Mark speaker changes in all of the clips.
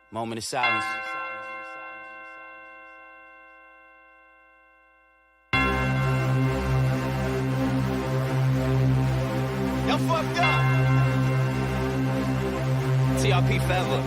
Speaker 1: Moment of silence. Y'all fucked up. TRP forever.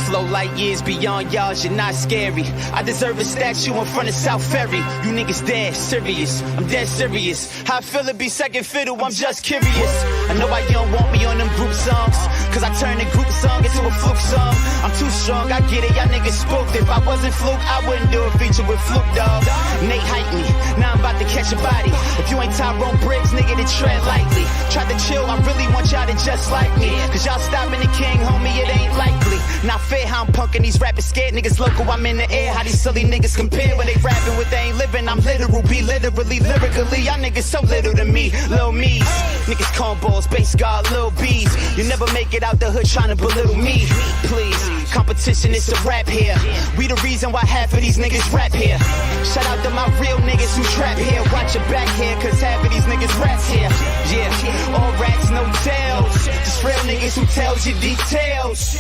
Speaker 1: Flow light years beyond y'all, you're not scary. I deserve a statue in front of South Ferry. You niggas dead serious, I'm dead serious. How I feel to be second fiddle, I'm just curious. I know why you don't want me on them group songs, cause I turned a group song into a fluke song. I'm too strong, I get it, y'all niggas spooked. If I wasn't fluke, I wouldn't do a feature with Fluke, dog. Nate hyped me, now I'm about to catch a body. If you ain't Tyrone Briggs, nigga, then tread lightly. Try to chill, I really want y'all to just like me, cause y'all stopping the king, homie, it ain't likely. Not fair how I'm punking these rappers scared niggas local, I'm in the air. How these silly niggas compare when they rapping with they ain't living. I'm literal, be literally, lyrically. Y'all niggas so little to me, little me's. Niggas cornballs, base guard, little bees. You never make it out the hood trying to belittle me. Please, competition is a rap here. We the reason why half of these niggas rap here. Shout out to my real niggas who trap here. Watch your back here, cause half of these niggas rats here. Yeah, all rats, no tails. Just real niggas who tells you details.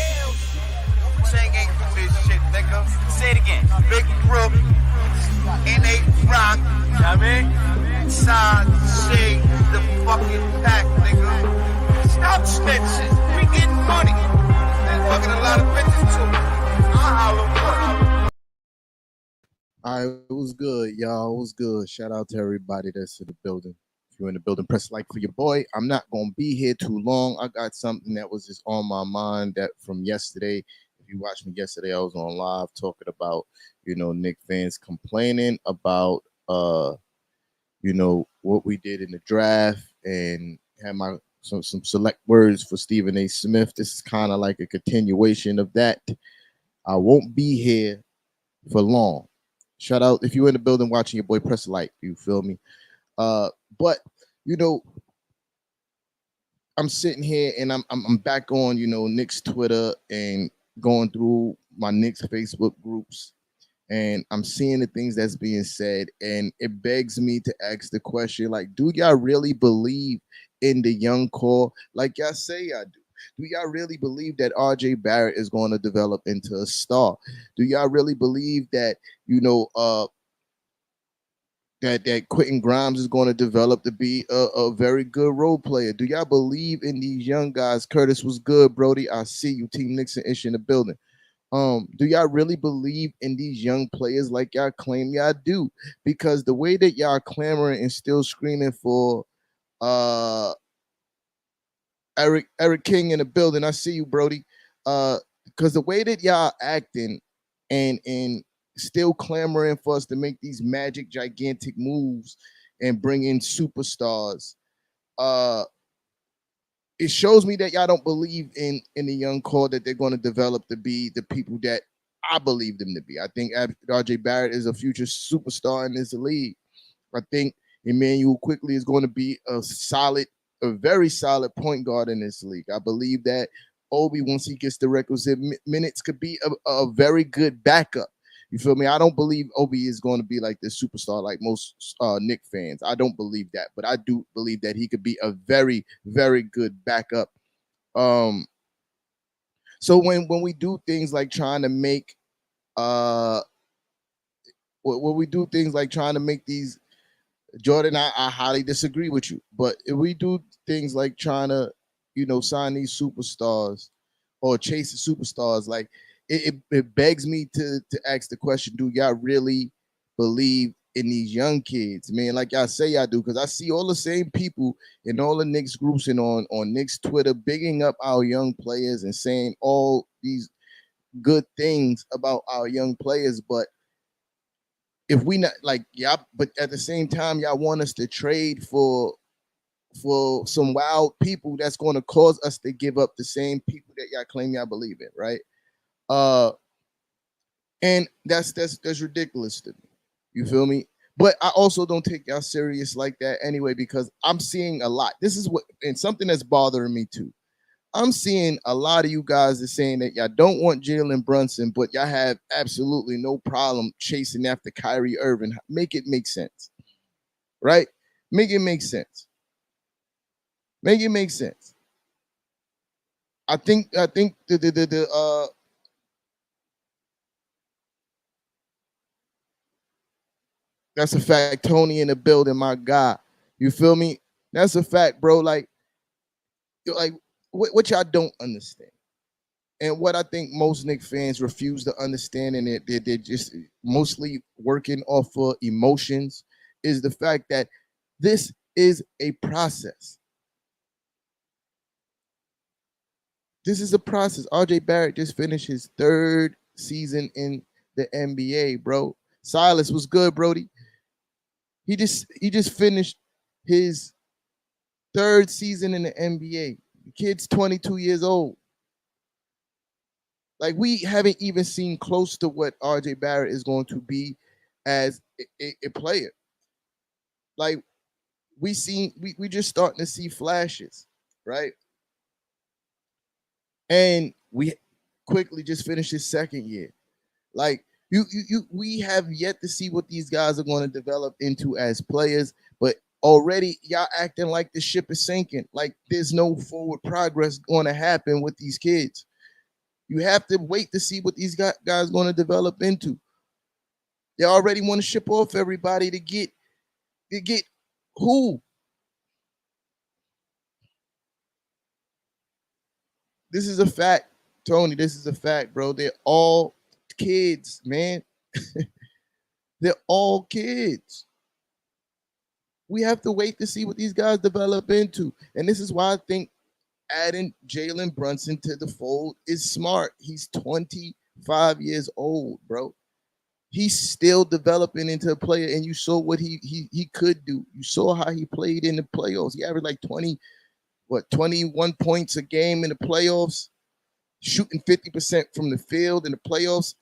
Speaker 2: Chang ain't do this shit, nigga.
Speaker 1: Say it again.
Speaker 2: Big Brook, N.A. Rock,
Speaker 1: You know what I mean?
Speaker 2: Side, Shade, the fucking pack, nigga. Stop snitching. We getting money. And fucking a lot of bitches too. I'll holler for
Speaker 3: All right, it was good, y'all. It was good. Shout out to everybody that's in the building. If you're in the building, press like for your boy. I'm not gonna be here too long. I got something that was just on my mind that from yesterday. If you watched me yesterday, I was on live talking about, Knick fans complaining about what we did in the draft and had some select words for Stephen A. Smith. This is kind of like a continuation of that. I won't be here for long. Shout out if you're in the building watching your boy, press like. You feel me? But I'm sitting here and I'm back on Knicks Twitter and going through my Knicks Facebook groups, and I'm seeing the things that's being said, and it begs me to ask the question, like, do y'all really believe in the young core like y'all say y'all do? Do y'all really believe that RJ Barrett is going to develop into a star? Do y'all really believe that that Quentin Grimes is going to develop to be a very good role player? Do y'all believe in these young guys? Curtis was good, Brody. I see you. Team Knicks and Ish in the building. Do y'all really believe in these young players like y'all claim y'all do? Because the way that y'all clamoring and still screaming for Eric King in the building, I see you, Brody. Because the way that y'all acting and still clamoring for us to make these magic, gigantic moves and bring in superstars, it shows me that y'all don't believe in the young core that they're going to develop to be the people that I believe them to be. I think RJ Barrett is a future superstar in this league. I think Emmanuel Quickly is going to be a very solid point guard in this league. I believe that Obi, once he gets the requisite minutes, could be a very good backup. You feel me? I don't believe Obi is going to be like this superstar like most Knick fans. I don't believe that, but I do believe that he could be a very, very good backup. So when we do things like trying to make when we do things like trying to make these, Jordan, I highly disagree with you, but if we do things like trying to sign these superstars or chase the superstars, like it begs me to ask the question, do y'all really believe in these young kids, man? Like y'all say y'all do, because I see all the same people in all the Knicks groups and on Knicks Twitter bigging up our young players and saying all these good things about our young players. But if we not like, yeah, but at the same time, y'all want us to trade for some wild people that's going to cause us to give up the same people that y'all claim y'all believe in, right? And that's ridiculous to me. You feel me? But I also don't take y'all serious like that anyway, because I'm seeing a lot. This is what, and something that's bothering me too. I'm seeing a lot of you guys are saying that y'all don't want Jalen Brunson, but y'all have absolutely no problem chasing after Kyrie Irving. Make it make sense, right? Make it make sense. Make it make sense. I think the That's a fact. Tony in the building, my guy. You feel me? That's a fact, bro. Like what y'all don't understand, and what I think most Knicks fans refuse to understand, and they're just mostly working off of emotions, is the fact that this is a process. This is a process. RJ Barrett just finished his 3rd season in the NBA, bro. Silas was good, Brody. He just finished his 3rd season in the NBA. The kid's 22 years old. Like, we haven't even seen close to what RJ Barrett is going to be as a player. Like, we just starting to see flashes, right? And we quickly just finished his 2nd year. Like, we have yet to see what these guys are going to develop into as players, but already y'all acting like the ship is sinking. Like, there's no forward progress going to happen with these kids. You have to wait to see what these guys going to develop into. They already want to ship off everybody to get who? This is a fact, Tony. This is a fact, bro. They're all kids, man. They're all kids. We have to wait to see what these guys develop into. And this is why I think adding Jalen Brunson to the fold is smart. He's 25 years old, bro. He's still developing into a player, and you saw what he could do. You saw how he played in the playoffs. He averaged like 21 points a game in the playoffs, shooting 50% from the field in the playoffs,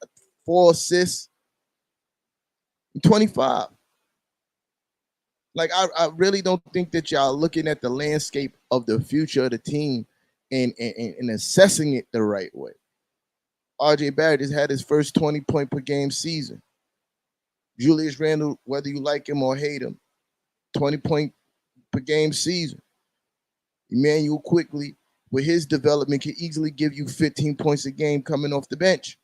Speaker 3: 4 assists, 25. Like, I really don't think that y'all looking at the landscape of the future of the team and assessing it the right way. RJ Barrett has had his first 20-point per game season. Julius Randle, whether you like him or hate him, 20-point per game season. Emmanuel Quickley, with his development, can easily give you 15 points a game coming off the bench.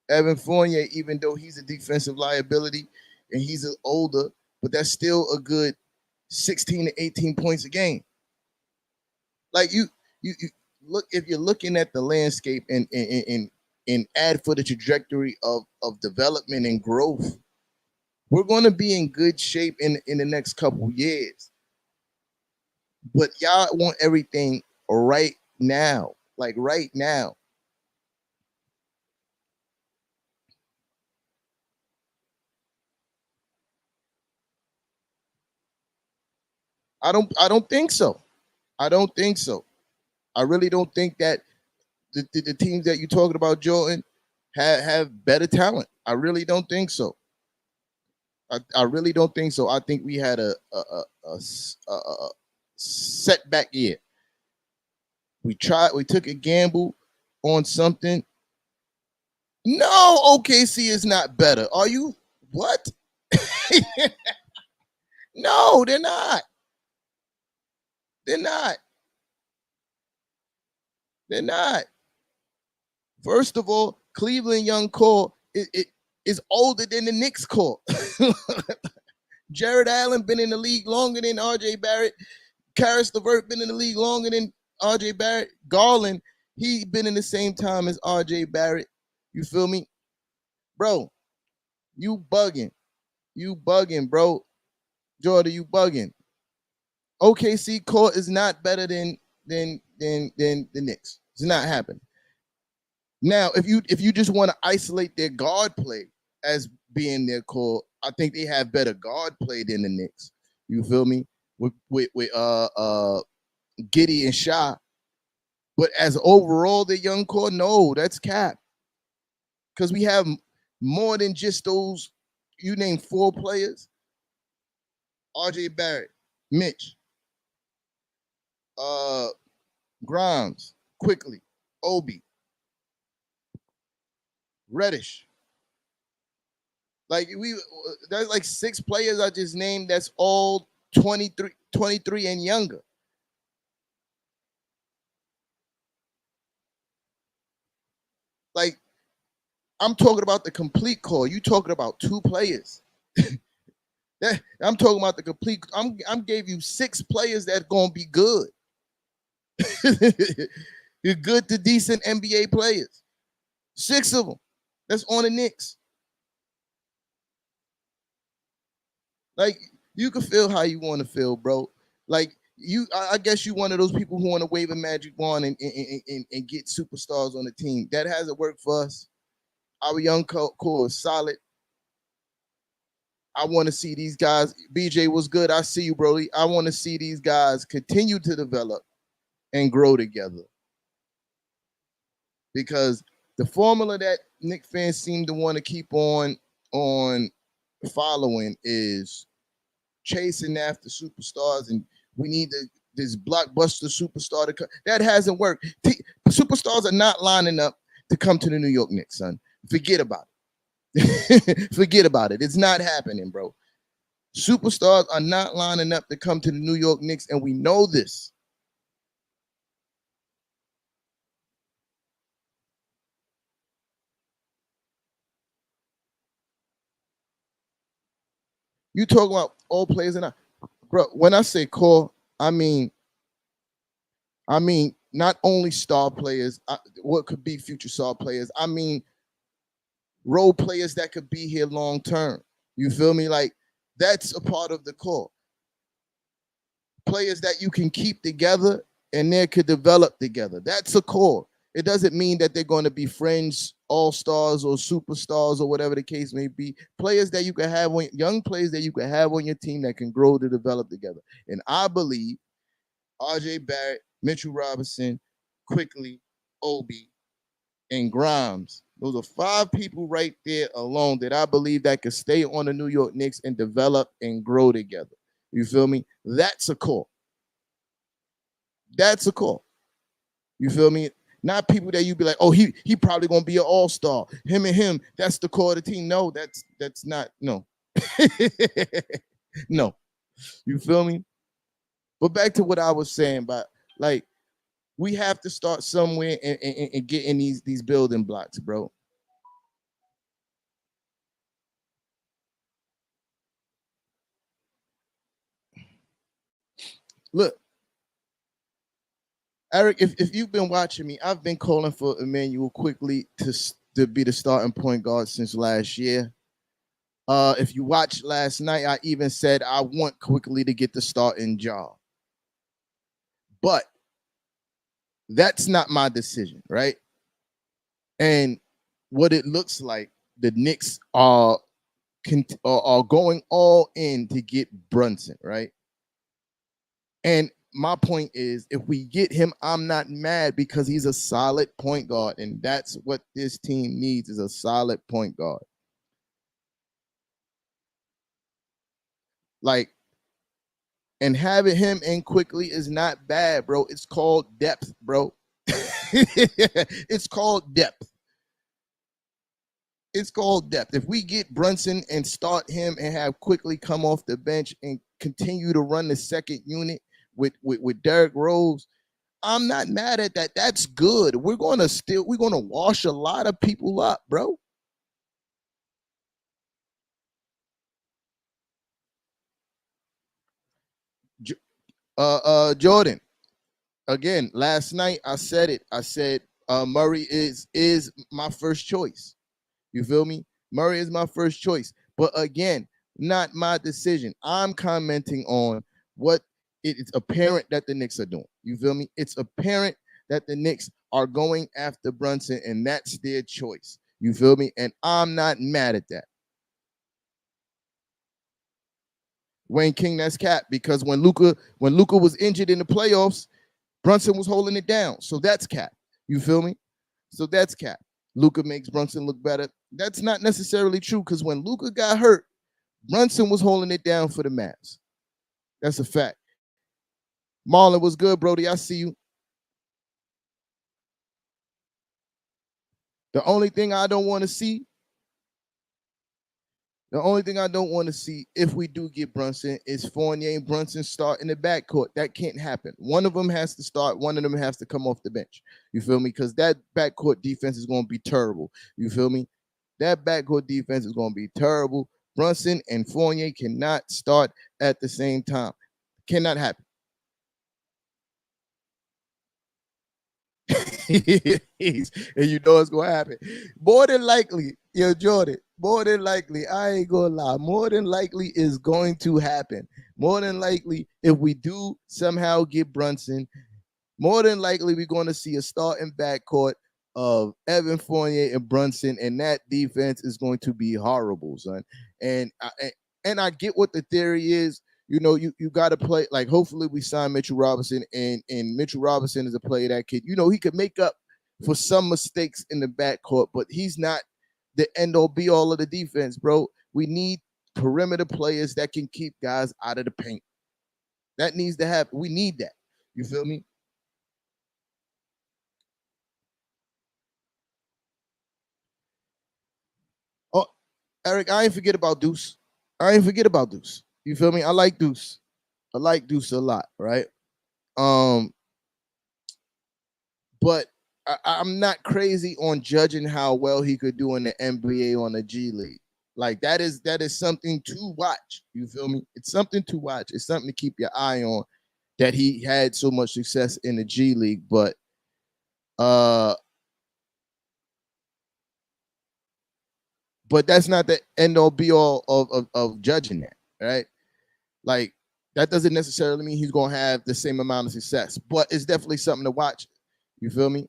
Speaker 3: Evan Fournier, even though he's a defensive liability and he's older, but that's still a good 16 to 18 points a game. Like, you look, if you're looking at the landscape and add for the trajectory of development and growth, we're going to be in good shape in the next couple years. But y'all want everything right now, like right now. I don't think so. I don't think so. I really don't think that the teams that you're talking about, Jordan, have better talent. I really don't think so. I really don't think so. I think we had a setback year. We took a gamble on something. No, OKC is not better. Are you what? No, they're not. They're not. They're not. First of all, Cleveland young core is older than the Knicks core. Jared Allen been in the league longer than RJ Barrett. Karis LeVert been in the league longer than RJ Barrett. Garland, he been in the same time as RJ Barrett. You feel me? Bro, you bugging. You bugging, bro. Jordan, you bugging. OKC core is not better than the Knicks. It's not happening. Now, if you just want to isolate their guard play as being their core, I think they have better guard play than the Knicks. You feel me? With Giddey and Shah. But as overall the young core, no, that's cap. Because we have more than just those. You name 4 players: RJ Barrett, Mitch, Grimes, Quickly, Obi, Reddish. Like, there's like 6 players I just named that's all 23 and younger. Like, I'm talking about the complete core. You talking about 2 players. I'm talking about the complete. I'm gave you 6 players that's gonna be good. You're good to decent NBA players. 6 of them. That's on the Knicks. Like, you can feel how you want to feel, bro. Like, I guess you one of those people who want to wave a magic wand and get superstars on the team. That hasn't worked for us. Our young core is solid. I want to see these guys. BJ was good. I see you, Brody. I want to see these guys continue to develop and grow together. Because the formula that Knicks fans seem to want to keep on following is chasing after superstars, and we need this blockbuster superstar to come. That hasn't worked. Superstars are not lining up to come to the New York Knicks, son. Forget about it. Forget about it. It's not happening, bro. Superstars are not lining up to come to the New York Knicks, and we know this. You talk about all players and bro. When I say core, I mean not only star players, what could be future star players. I mean role players that could be here long term. You feel me? Like, that's a part of the core. Players that you can keep together and they could develop together. That's a core. It doesn't mean that they're going to be friends, all-stars or superstars or whatever the case may be. Players that you can have on, young players that you can have on your team that can grow to develop together. And I believe RJ Barrett, Mitchell Robinson, Quickly, Obi, and Grimes. Those are 5 people right there alone that I believe that could stay on the New York Knicks and develop and grow together. You feel me? That's a core. That's a core. You feel me? Not people that you be like, oh, he probably gonna be an all-star. Him and him, that's the core of the team. No, that's not, no. No. You feel me? But back to what I was saying, but like, we have to start somewhere and get in these building blocks, bro. Look, Eric, if you've been watching me, I've been calling for Immanuel Quickley to be the starting point guard since last year. If you watched last night, I even said I want Quickley to get the starting job. But that's not my decision, right? And what it looks like, the Knicks are going all in to get Brunson, right? And my point is, if we get him, I'm not mad because he's a solid point guard, and that's what this team needs, is a solid point guard. Like, and having him in Quickly is not bad, bro. It's called depth, bro. It's called depth. It's called depth. If we get Brunson and start him and have Quickly come off the bench and continue to run the second unit with Derrick Rose, I'm not mad at that. That's good. We're gonna wash a lot of people up, bro. Jordan, again, last night I said it. I said Murray is my first choice. You feel me? Murray is my first choice. But again, not my decision. I'm commenting on what it's apparent that the Knicks are doing. You feel me? It's apparent that the Knicks are going after Brunson, and that's their choice. You feel me? And I'm not mad at that. Wayne King, that's cap, because when Luka was injured in the playoffs, Brunson was holding it down. So that's cap. You feel me? So that's cap. Luka makes Brunson look better. That's not necessarily true, because when Luka got hurt, Brunson was holding it down for the Mavs. That's a fact. Marlon was good, Brody. I see you. The only thing I don't want to see, if we do get Brunson, is Fournier and Brunson start in the backcourt. That can't happen. One of them has to start. One of them has to come off the bench. You feel me? Because that backcourt defense is going to be terrible. You feel me? That backcourt defense is going to be terrible. Brunson and Fournier cannot start at the same time. Cannot happen. And you know it's going to happen. More than likely, Jordan, more than likely, I ain't going to lie, more than likely is going to happen. More than likely, if we do somehow get Brunson, more than likely we're going to see a starting backcourt of Evan Fournier and Brunson, and that defense is going to be horrible, son. And I get what the theory is. You know, you got to play, like, hopefully we sign Mitchell Robinson, and Mitchell Robinson is a player that kid. You know, he could make up for some mistakes in the backcourt, but he's not the end-all be-all of the defense, bro. We need perimeter players that can keep guys out of the paint. That needs to happen. We need that. You feel me? Oh, Eric, I ain't forget about Deuce. You feel me? I like Deuce. I like Deuce a lot, right? But I'm not crazy on judging how well he could do in the NBA on the G League. Like that is something to watch. You feel me? It's something to watch. It's something to keep your eye on. That he had so much success in the G League, but that's not the end all be all of judging that, right? Like that doesn't necessarily mean he's gonna have the same amount of success, but it's definitely something to watch. You feel me?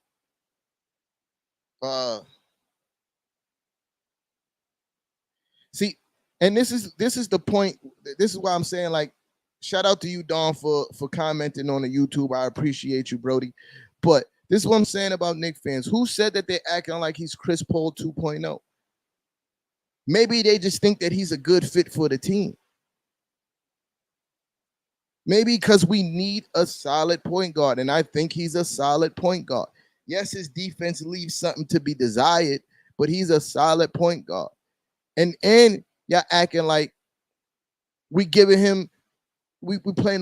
Speaker 3: See, and this is the point. This is why I'm saying, like, shout out to you, Don, for commenting on the YouTube. I appreciate you, Brody. But this is what I'm saying about Knicks fans. Who said that they're acting like he's Chris Paul 2.0? Maybe they just think that he's a good fit for the team. Maybe because we need a solid point guard, and I think he's a solid point guard. Yes, his defense leaves something to be desired, but he's a solid point guard. And y'all acting like we plan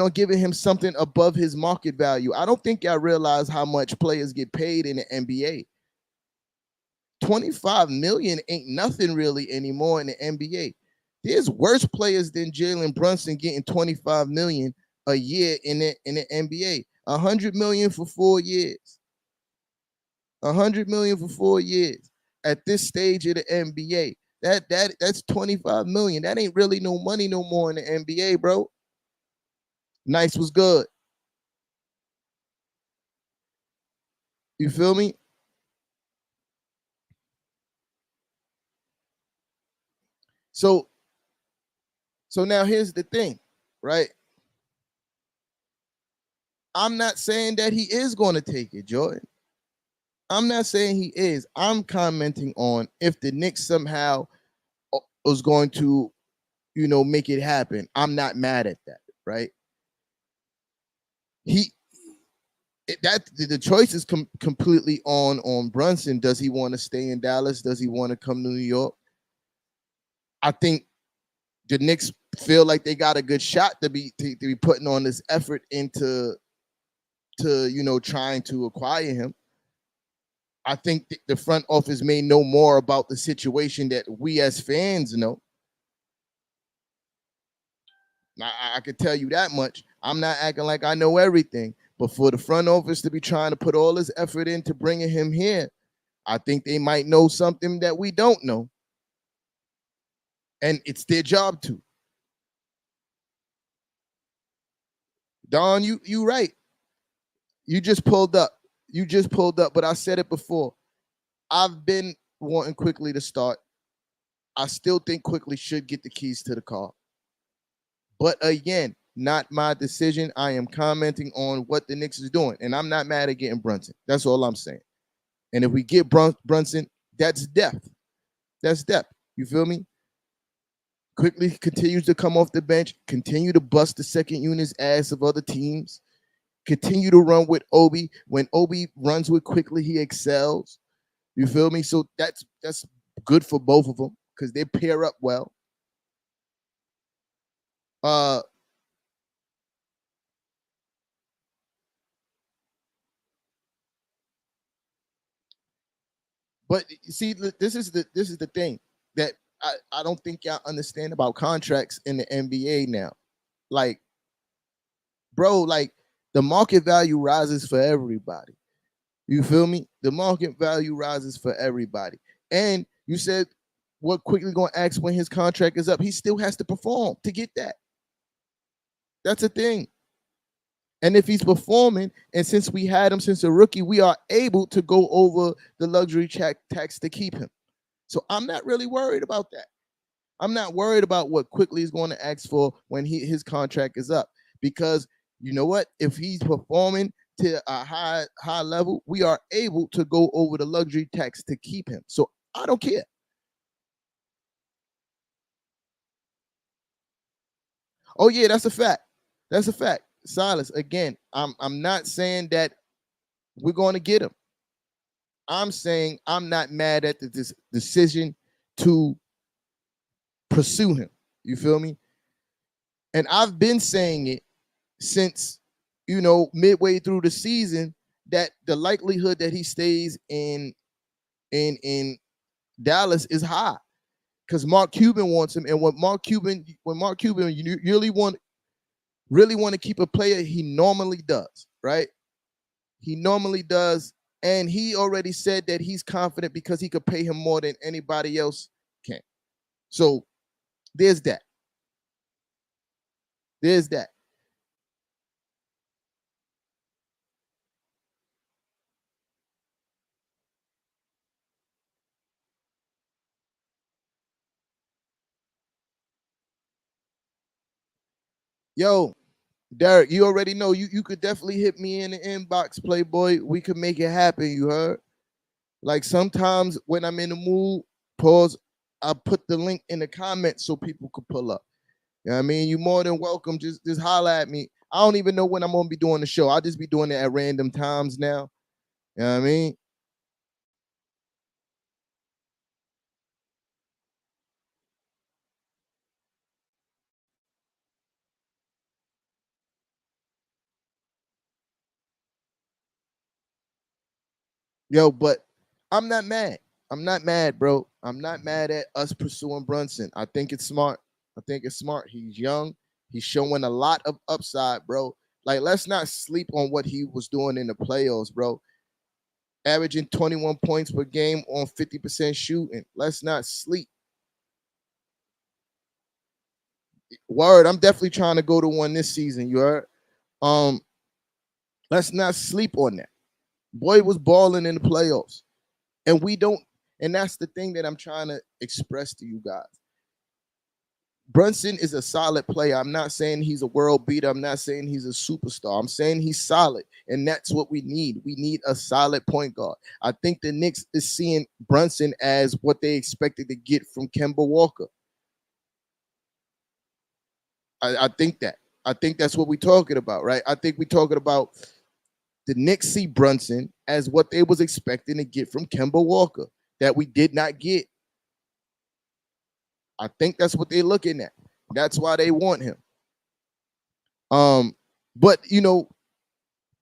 Speaker 3: on giving him something above his market value. I don't think y'all realize how much players get paid in the NBA. 25 million ain't nothing really anymore in the NBA. There's worse players than Jalen Brunson getting 25 million a year in the NBA. 100 million for 4 years. 100 million for 4 years at this stage of the NBA. That's 25 million. That ain't really no money no more in the NBA, bro. Nice was good. You feel me? So now here's the thing, right? I'm not saying that he is going to take it, Jordan. I'm not saying he is. I'm commenting on if the Knicks somehow was going to, make it happen. I'm not mad at that, right? The choice is completely on Brunson. Does he want to stay in Dallas? Does he want to come to New York? I think the Knicks feel like they got a good shot to be putting on this effort into trying to acquire him. I think the front office may know more about the situation that we as fans know. I could tell you that much. I'm not acting like I know everything, but for the front office to be trying to put all this effort into bringing him here, I think they might know something that we don't know. And it's their job to. Don, you right. You just pulled up, but I said it before. I've been wanting Quickly to start. I still think Quickly should get the keys to the car. But again, not my decision. I am commenting on what the Knicks is doing, and I'm not mad at getting Brunson. That's all I'm saying. And if we get Brunson, that's depth. That's depth. You feel me? Quickly continues to come off the bench, continue to bust the second unit's ass of other teams, continue to run with Obi. When Obi runs with Quickly, he excels. You feel me? So that's good for both of them because they pair up well. But see, this is the thing that I don't think y'all understand about contracts in the NBA now. Like, bro, like the market value rises for everybody. You feel me? The market value rises for everybody. And you said what Quickly gonna ask when his contract is up. He still has to perform to get that. That's a thing. And if he's performing, and since we had him since a rookie, we are able to go over the luxury tax to keep him. So I'm not really worried about that. I'm not worried about what Quickly is going to ask for when his contract is up, because you know what? If he's performing to a high level, we are able to go over the luxury tax to keep him. So I don't care. Oh yeah, that's a fact. That's a fact. Silas, again, I'm not saying that we're going to get him. I'm saying I'm not mad at this decision to pursue him. You feel me? And I've been saying it since, midway through the season, that the likelihood that he stays in Dallas is high, because Mark Cuban wants him. And when Mark Cuban you really want to keep a player, he normally does, right? He normally does. And he already said that he's confident because he could pay him more than anybody else can. So there's that. There's that. Yo, Derek, you already know you could definitely hit me in the inbox, Playboy. We could make it happen, you heard? Like sometimes when I'm in the mood, pause, I put the link in the comments so people could pull up. You know what I mean? You're more than welcome. Just holler at me. I don't even know when I'm gonna be doing the show. I'll just be doing it at random times now. You know what I mean? Yo, but I'm not mad. I'm not mad, bro. I'm not mad at us pursuing Brunson. I think it's smart. I think it's smart. He's young. He's showing a lot of upside, bro. Like, let's not sleep on what he was doing in the playoffs, bro. Averaging 21 points per game on 50% shooting. Let's not sleep. Word, I'm definitely trying to go to one this season. You heard? Um, let's not sleep on that. Boy was balling in the playoffs. And we don't, and that's the thing that I'm trying to express to you guys. Brunson is a solid player. I'm not saying he's a world beater. I'm not saying he's a superstar. I'm saying he's solid, and that's what we need. We need a solid point guard. I think the Knicks is seeing Brunson as what they expected to get from Kemba Walker. I think that. I think that's what we're talking about, right? I think we're talking about the Knicks see Brunson as what they was expecting to get from Kemba Walker that we did not get. I think that's what they're looking at. That's why they want him. But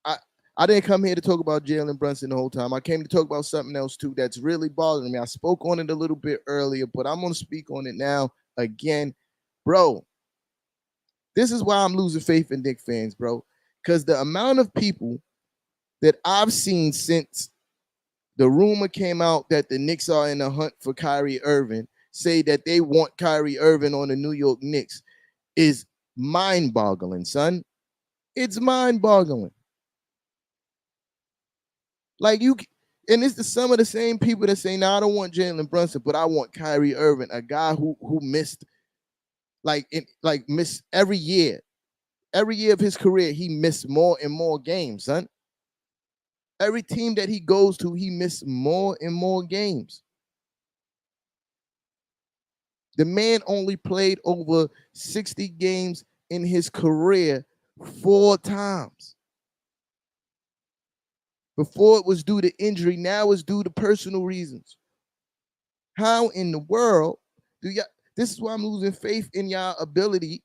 Speaker 3: I didn't come here to talk about Jalen Brunson the whole time. I came to talk about something else too that's really bothering me. I spoke on it a little bit earlier, but I'm gonna speak on it now again, bro. This is why I'm losing faith in Knicks fans, bro. Because the amount of people that I've seen since the rumor came out that the Knicks are in a hunt for Kyrie Irving say that they want Kyrie Irving on the New York Knicks is mind-boggling, son. It's mind-boggling. Like and it's some of the same people that say, "No, I don't want Jalen Brunson, but I want Kyrie Irving, a guy who missed missed every year. Every year of his career, he missed more and more games, son. Every team that he goes to, he missed more and more games. The man only played over 60 games in his career 4 times. Before it was due to injury, now it's due to personal reasons. How in the world do y'all? This is why I'm losing faith in y'all ability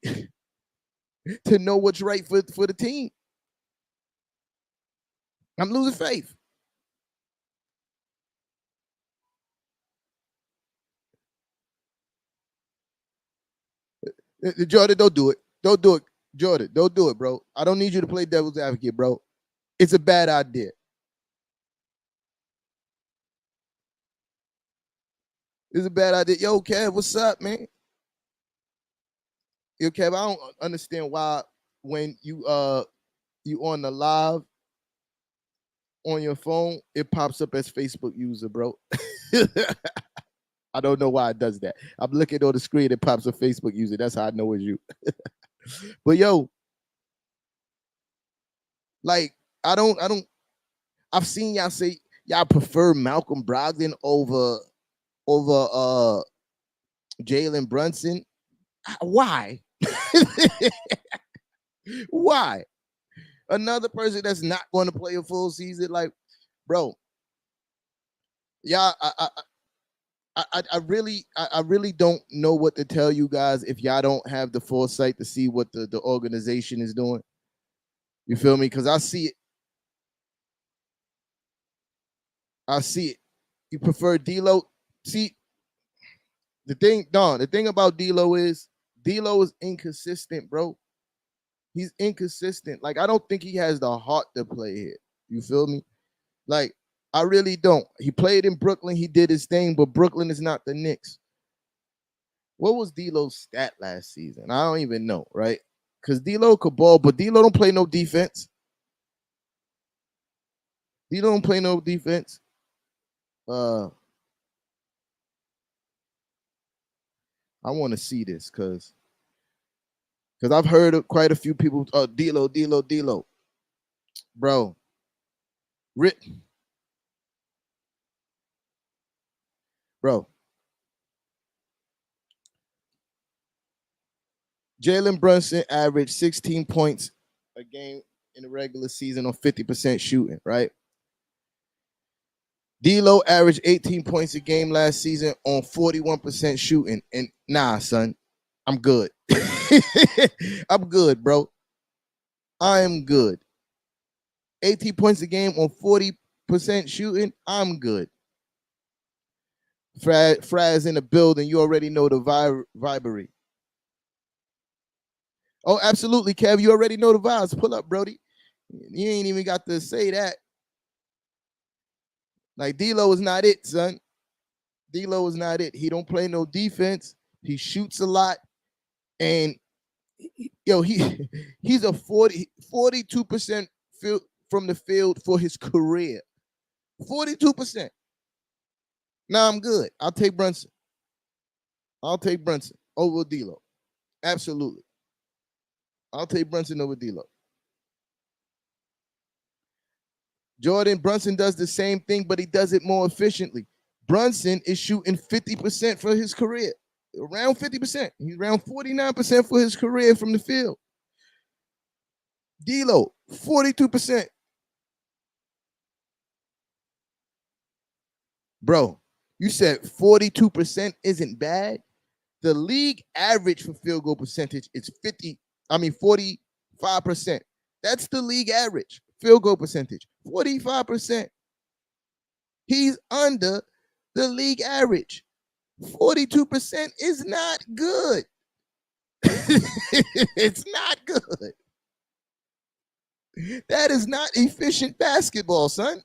Speaker 3: to know what's right for the team. I'm losing faith. Jordan, don't do it. Don't do it. Jordan, don't do it, bro. I don't need you to play devil's advocate, bro. It's a bad idea. It's a bad idea. Yo, Kev, what's up, man? Yo, Kev, I don't understand why when you on the live on your phone, it pops up as Facebook user, bro. I don't know why it does that. I'm looking on the screen, it pops up Facebook user. That's how I know it's you. But yo, like, I've seen y'all say y'all prefer Malcolm Brogdon over Jalen Brunson. Why? Why? Another person that's not going to play a full season, like, bro. Yeah, I really don't know what to tell you guys if y'all don't have the foresight to see what the organization is doing. You feel me? Because I see it. I see it. You prefer D'Lo? See, the thing about D'Lo is inconsistent, bro. He's inconsistent. Like, I don't think he has the heart to play here. You feel me? Like, I really don't. He played in Brooklyn. He did his thing, but Brooklyn is not the Knicks. What was D'Lo's stat last season? I don't even know, right? Because D'Lo could ball, but D'Lo don't play no defense. D'Lo don't play no defense. I want to see this because I've heard of quite a few people. D'Lo, bro. Bro. Jalen Brunson averaged 16 points a game in the regular season on 50% shooting, right? D'Lo averaged 18 points a game last season on 41% shooting. And nah, son, I'm good. I'm good, bro. I am good. 18 points a game on 40% shooting. I'm good. Fraz in the building. You already know the vibery. Oh, absolutely, Kev. You already know the vibes. Pull up, Brody. You ain't even got to say that. Like, D'Lo is not it, son. D'Lo is not it. He don't play no defense. He shoots a lot. And, yo, he's a 42% from the field for his career. 42%. Nah, I'm good. I'll take Brunson. Over D'Lo. Absolutely. I'll take Brunson over D'Lo. Jordan, Brunson does the same thing, but he does it more efficiently. Brunson is shooting 50% for his career. Around 50%. He's around 49% for his career from the field. D'Lo, 42%. Bro, you said 42% isn't bad. The league average for field goal percentage is 45%. That's the league average field goal percentage, 45%. He's under the league average. 42% is not good. It's not good. That is not efficient basketball, son.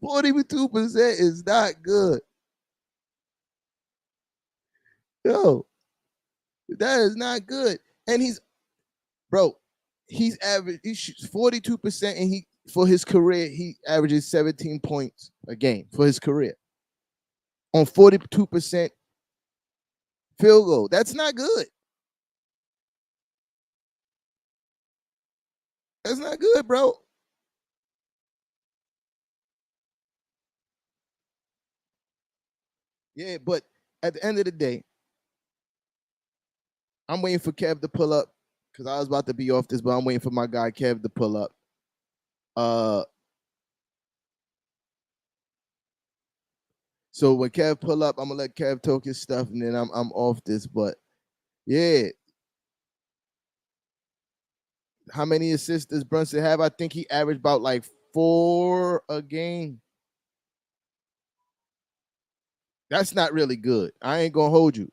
Speaker 3: 42% is not good. Yo, that is not good. And he's average. He shoots 42%, and for his career, he averages 17 points a game for his career on 42% field goal. That's not good. That's not good, bro. Yeah, but at the end of the day, I'm waiting for Kev to pull up because I was about to be off this, but I'm waiting for my guy Kev to pull up. So when Kev pull up, I'm gonna let Kev talk his stuff, and then I'm off this. But yeah, how many assists does Brunson have? I think he averaged about like 4 a game. That's not really good. I ain't gonna hold you.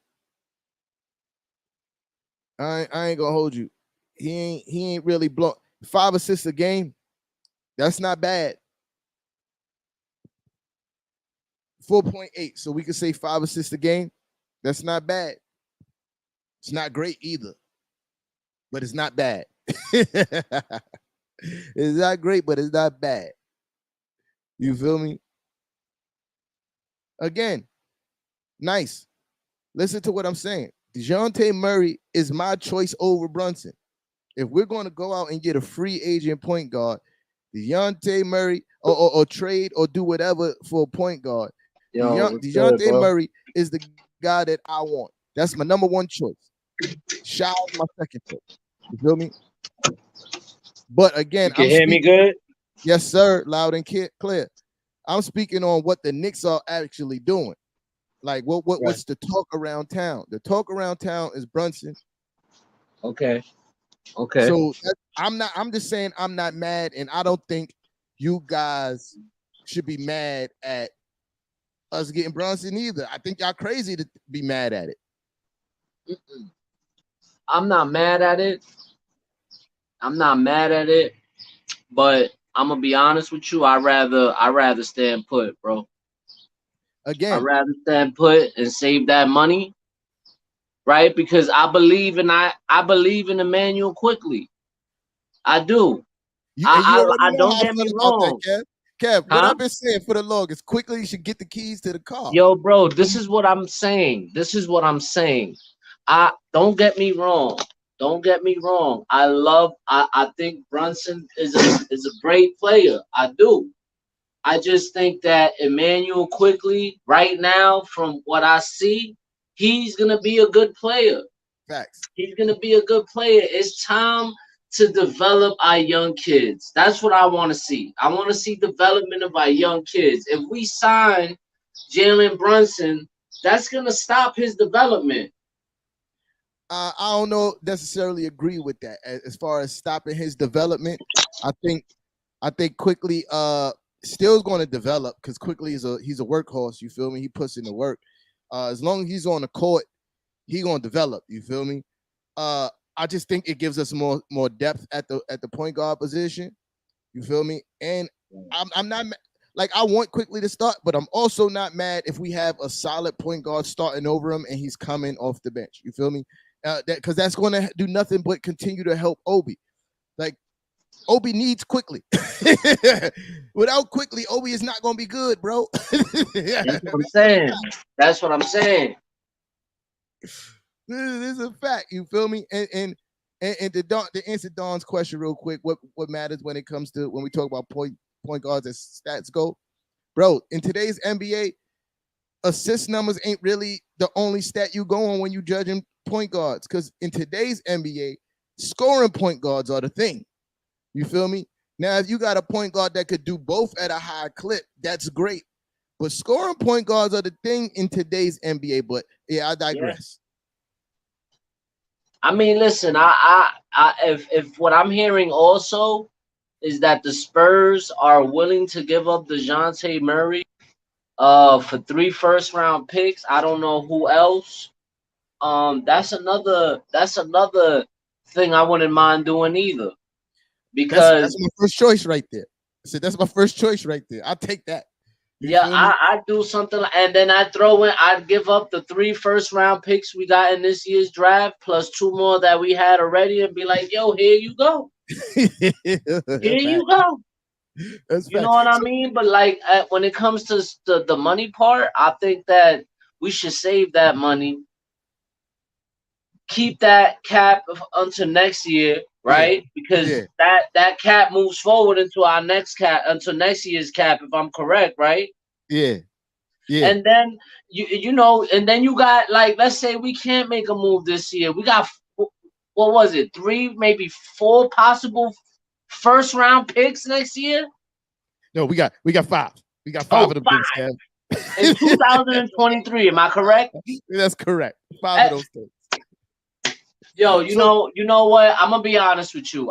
Speaker 3: I ain't gonna hold you. He ain't really blown 5 assists a game. That's not bad. 4.8. So we could say 5 assists a game. That's not bad. It's not great either, but it's not bad. It's not great, but it's not bad. You feel me? Again, nice. Listen to what I'm saying. DeJounte Murray is my choice over Brunson. If we're going to go out and get a free agent point guard, DeJounte Murray or trade or do whatever for a point guard, DeJounte Murray is the guy that I want. That's my number one choice. Shaw's my second choice. You feel me? But again,
Speaker 4: you can hear me good?
Speaker 3: Yes, sir. Loud and clear. I'm speaking on what the Knicks are actually doing. Like what's the talk around town? The talk around town is Brunson.
Speaker 4: Okay.
Speaker 3: So I'm just saying I'm not mad, and I don't think you guys should be mad at us getting Brunson either. I think y'all crazy to be mad at it.
Speaker 4: I'm not mad at it. But I'm gonna be honest with you. I rather stand put, bro.
Speaker 3: Again,
Speaker 4: I'd rather stand put and save that money, right? Because I believe in Emmanuel Quickly. I do. I don't get me wrong.
Speaker 3: That, Kev, what I've been saying for the longest, Quickly you should get the keys to the car.
Speaker 4: Yo, bro, this is what I'm saying. I don't get me wrong. I think Brunson is a great player. I do. I just think that Emmanuel Quickly right now, from what I see, he's gonna be a good player.
Speaker 3: Facts.
Speaker 4: He's gonna be a good player. It's time to develop our young kids. That's what I want to see. I want to see development of our young kids. If we sign Jalen Brunson, that's gonna stop his development.
Speaker 3: I don't know necessarily agree with that as far as stopping his development. I think Quickly still is going to develop because Quickly he's a workhorse. You feel me? He puts in the work. As long as he's on the court, he gonna develop. You feel me? I just think it gives us more depth at the point guard position. You feel me? And I'm not like I want Quickly to start, but I'm also not mad if we have a solid point guard starting over him and he's coming off the bench. You feel me? Because that's going to do nothing but continue to help Obi. Like Obi needs Quickly. Without Quickly, Obi is not going to be good, bro.
Speaker 4: That's what I'm saying. That's what I'm saying.
Speaker 3: This is a fact. You feel me? And to answer Don's question real quick, what matters when it comes to when we talk about point guards as stats go, bro? In today's NBA, assist numbers ain't really the only stat you go on when you judging point guards, because in today's NBA, scoring point guards are the thing. You feel me? Now, if you got a point guard that could do both at a high clip, that's great. But scoring point guards are the thing in today's NBA. But yeah, I digress.
Speaker 4: Yeah. I mean, listen, if what I'm hearing also is that the Spurs are willing to give up DeJounte Murray for 3 first-round picks. I don't know who else. That's another thing I wouldn't mind doing either. Because
Speaker 3: that's my first choice right there. I said that's my first choice right there. I'll take that.
Speaker 4: I do something, and then I'd give up the 3 first-round picks we got in this year's draft, plus 2 more that we had already, and be like, yo, here you go. Here you go. You know what I mean? But like when it comes to the money part, I think that we should save that money, keep that cap until next year, right? Because that cap moves forward into our next cap, until next year's cap, if I'm correct, right?
Speaker 3: Yeah.
Speaker 4: And then you know, and then you got, like, let's say we can't make a move this year. We got, what was it, 3, maybe 4 possible first-round picks next year?
Speaker 3: No, we got 5. We got 5 of them picks, Kev.
Speaker 4: In 2023, am I correct?
Speaker 3: That's correct. 5 of those things.
Speaker 4: Yo, you know what? I'm gonna be honest with you.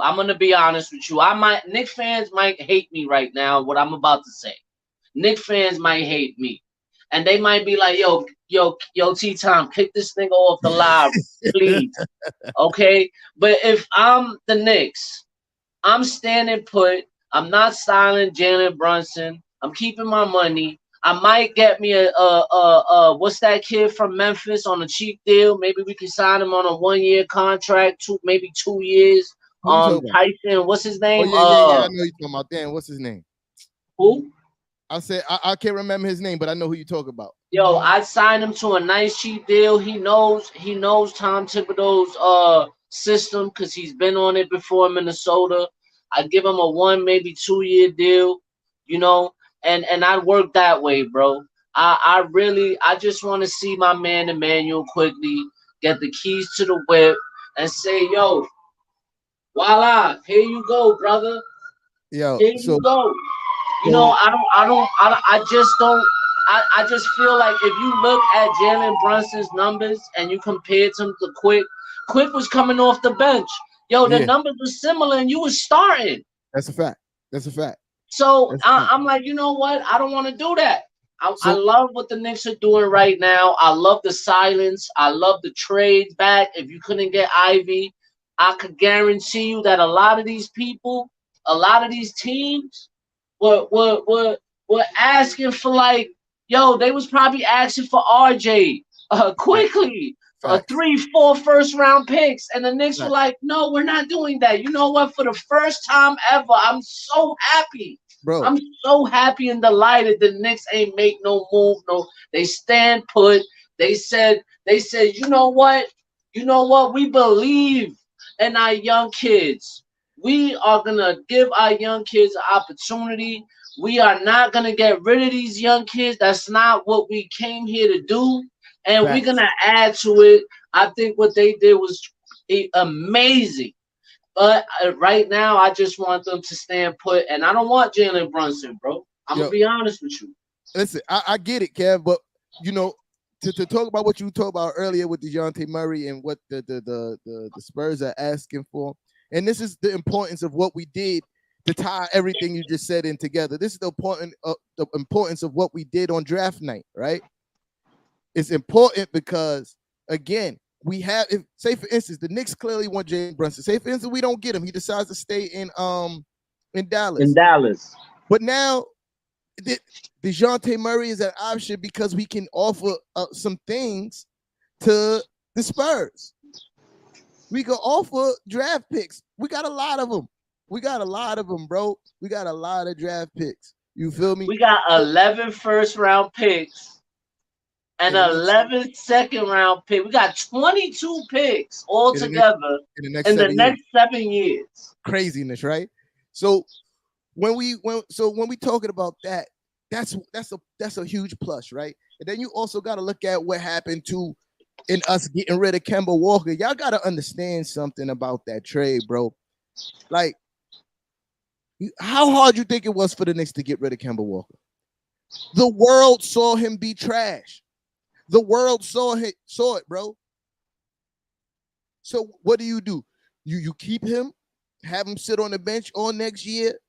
Speaker 4: Knick fans might hate me right now, what I'm about to say. Knick fans might hate me. and they might be like, yo, T-Tom, kick this nigga off the live, please. Okay? But if I'm the Knicks, I'm standing put. I'm not styling Jalen Brunson. I'm keeping my money. I might get me a what's that kid from Memphis on a cheap deal? Maybe we can sign him on a 1-year contract, maybe 2 years. Tyson, what's his name?
Speaker 3: Oh, yeah. I know you're talking about. Damn, what's his name?
Speaker 4: Who?
Speaker 3: I said I can't remember his name, but I know who you talk about.
Speaker 4: Yo, I signed him to a nice cheap deal. He knows Tom Thibodeau's system because he's been on it before in Minnesota. I give him a 1, maybe 2-year deal, you know, and I work that way, bro. I just want to see my man Emmanuel Quickley get the keys to the whip and say, yo, voila, here you go, brother.
Speaker 3: Yo,
Speaker 4: here you go. You know, I just feel like if you look at Jalen Brunson's numbers and you compare them to Quick was coming off the bench. Yo, the numbers were similar and you was starting.
Speaker 3: That's a fact.
Speaker 4: So I'm like, you know what? I don't want to do that. I love what the Knicks are doing right now. I love the silence. I love the trades back. If you couldn't get Ivy, I could guarantee you that a lot of these people, a lot of these teams were asking for, like, yo, they was probably asking for RJ quickly. 3, 4 first-round picks, and the Knicks were like, "No, we're not doing that." You know what? For the first time ever, I'm so happy,
Speaker 3: bro.
Speaker 4: I'm so happy and delighted the Knicks ain't make no move. No, they stand put. They said, you know what? We believe in our young kids. We are gonna give our young kids an opportunity. We are not gonna get rid of these young kids. That's not what we came here to do. And we're going to add to it. I think what they did was amazing. But right now, I just want them to stand put. And I don't want Jalen Brunson, bro. I'm going to be honest with you.
Speaker 3: Listen, I get it, Kev. But, you know, to talk about what you talked about earlier with DeJounte Murray and what the Spurs are asking for. And this is the importance of what we did to tie everything you just said in together. This is the importance of what we did on draft night, right? It's important because, again, we have, say for instance, the Knicks clearly want Jalen Brunson. Say for instance, we don't get him. He decides to stay in Dallas. But now DeJounte Murray is an option because we can offer some things to the Spurs. We can offer draft picks. We got a lot of them. Bro. We got a lot of draft picks. You feel me?
Speaker 4: We got 11 first-round picks. And 11 second-round pick. We got 22 picks all together in the next 7 years.
Speaker 3: Craziness, right? So when we talking about that, that's a huge plus, right? And then you also got to look at what happened in us getting rid of Kemba Walker. Y'all got to understand something about that trade, bro. Like, how hard you think it was for the Knicks to get rid of Kemba Walker? The world saw him be trash. The world saw it, bro. So what do? You keep him, have him sit on the bench all next year,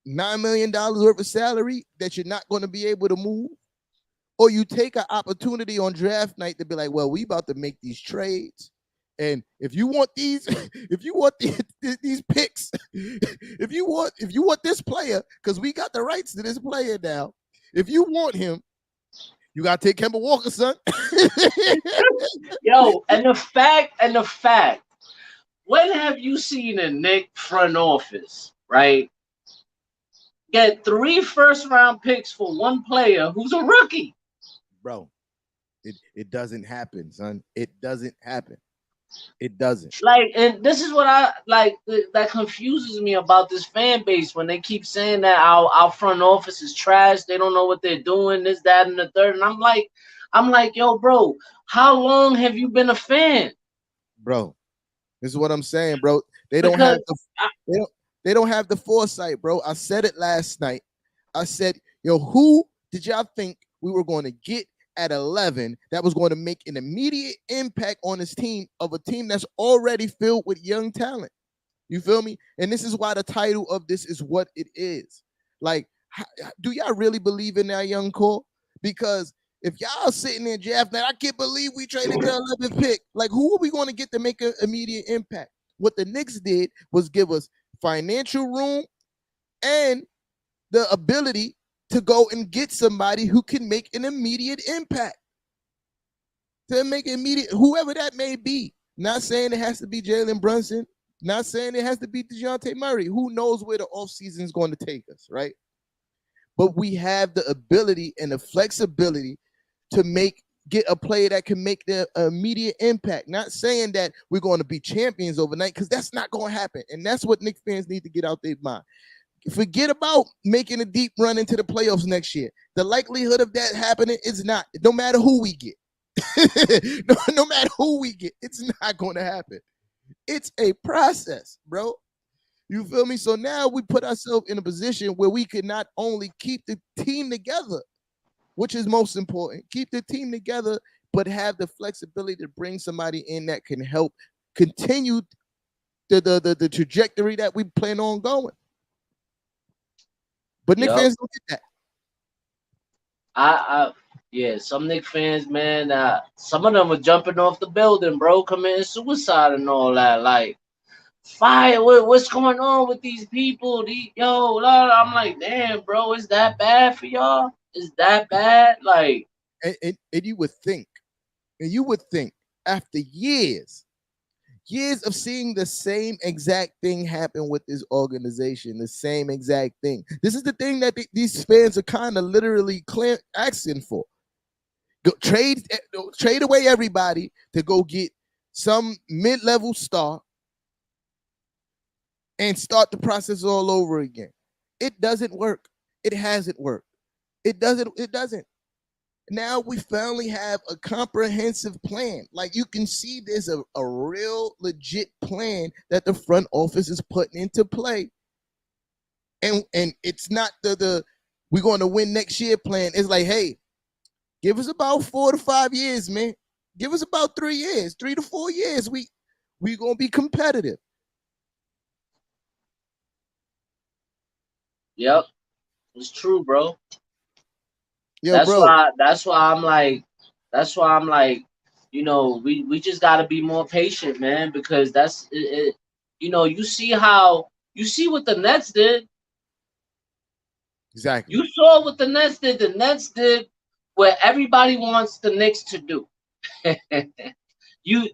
Speaker 3: $9 million worth of salary that you're not going to be able to move, or you take an opportunity on draft night to be like, well, we about to make these trades, and if you want these, these picks, if you want this player, because we got the rights to this player now, if you want him, you gotta take Kemba Walker, son.
Speaker 4: Yo, and the fact, when have you seen a Knicks front office, right, get 3 first-round picks for one player who's a rookie?
Speaker 3: Bro, it doesn't happen, son. It doesn't happen. It doesn't.
Speaker 4: Like, and this is what I like that confuses me about this fan base when they keep saying that our front office is trash. They don't know what they're doing, this, that, and the third. And I'm like, yo, bro, how long have you been a fan?
Speaker 3: Bro, this is what I'm saying, bro. They don't have the foresight, bro. I said it last night. I said, yo, who did y'all think we were going to get at 11 that was going to make an immediate impact on this team, of a team that's already filled with young talent? You feel me? And this is why the title of this is what it is. Like, do y'all really believe in that young core? Because if y'all sitting there drafting, I can't believe we traded the 11th pick. Like, who are we going to get to make an immediate impact? What the Knicks did was give us financial room and the ability to go and get somebody who can make an immediate impact. To make immediate, whoever that may be. Not saying it has to be Jalen Brunson. Not saying it has to be DeJounte Murray. Who knows where the offseason is going to take us, right? But we have the ability and the flexibility to get a player that can make the immediate impact. Not saying that we're going to be champions overnight, because that's not going to happen. And that's what Knicks fans need to get out their mind. Forget about making a deep run into the playoffs next year. The likelihood of that happening is not, no matter who we get. no matter who we get, it's not going to happen. It's a process, bro. You feel me? So now we put ourselves in a position where we can not only keep the team together, which is most important, keep the team together, but have the flexibility to bring somebody in that can help continue the trajectory that we plan on going. But Knicks fans don't get
Speaker 4: that. Yeah, some Knicks fans, man, some of them were jumping off the building, bro, committing suicide and all that. Like, fire, what's going on with these people? I'm like, damn, bro, is that bad for y'all? Is that bad? Like,
Speaker 3: and you would think after years of seeing the same exact thing happen with this organization, the same exact thing. This is the thing that these fans are kind of literally asking for. Trade away everybody to go get some mid-level star and start the process all over again. It doesn't work. It hasn't worked. It doesn't. Now we finally have a comprehensive plan. Like, you can see there's a real legit plan that the front office is putting into play. And it's not the we're going to win next year plan. It's like, hey, give us about 4 to 5 years, man. Give us about 3 years, 3 to 4 years. We're going to be competitive.
Speaker 4: Yep. It's true, bro.
Speaker 3: Yo,
Speaker 4: that's
Speaker 3: bro.
Speaker 4: why I'm like, you know, we just got to be more patient, man, because that's it. You know, you see what the Nets did.
Speaker 3: Exactly.
Speaker 4: You saw what the Nets did. The Nets did what everybody wants the Knicks to do. You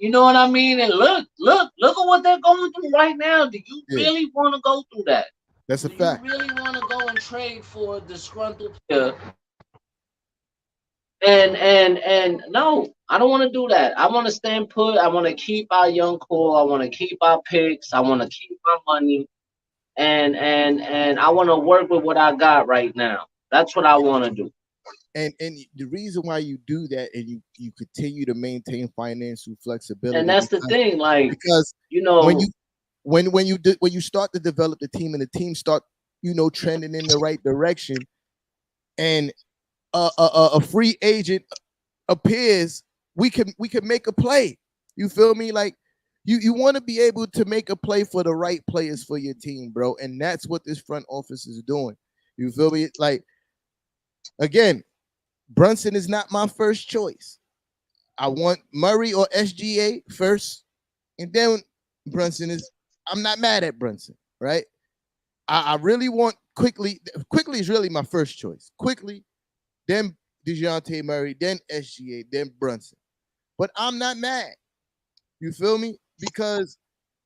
Speaker 4: know what I mean? And look at what they're going through right now. Do you really want to go through that?
Speaker 3: That's a fact.
Speaker 4: You really want to go and trade for a disgruntled player? And no, I don't want to do that. I want to stand put. I want to keep our young core. I want to keep our picks. I want to keep my money, and I want to work with what I got right now. That's what I want to do.
Speaker 3: And the reason why you do that and you continue to maintain financial flexibility,
Speaker 4: and that's the thing, like,
Speaker 3: because
Speaker 4: you know,
Speaker 3: when you start to develop the team and the team start, you know, trending in the right direction, and a free agent appears, we can make a play. You feel me? Like, you want to be able to make a play for the right players for your team, bro. And that's what this front office is doing. You feel me? Like, again, Brunson is not my first choice. I want Murray or SGA first, and then Brunson is. I'm not mad at Brunson, right? I really want Quickly. Quickly is really my first choice. Quickly, then DeJounte Murray, then SGA, then Brunson. But I'm not mad. You feel me? Because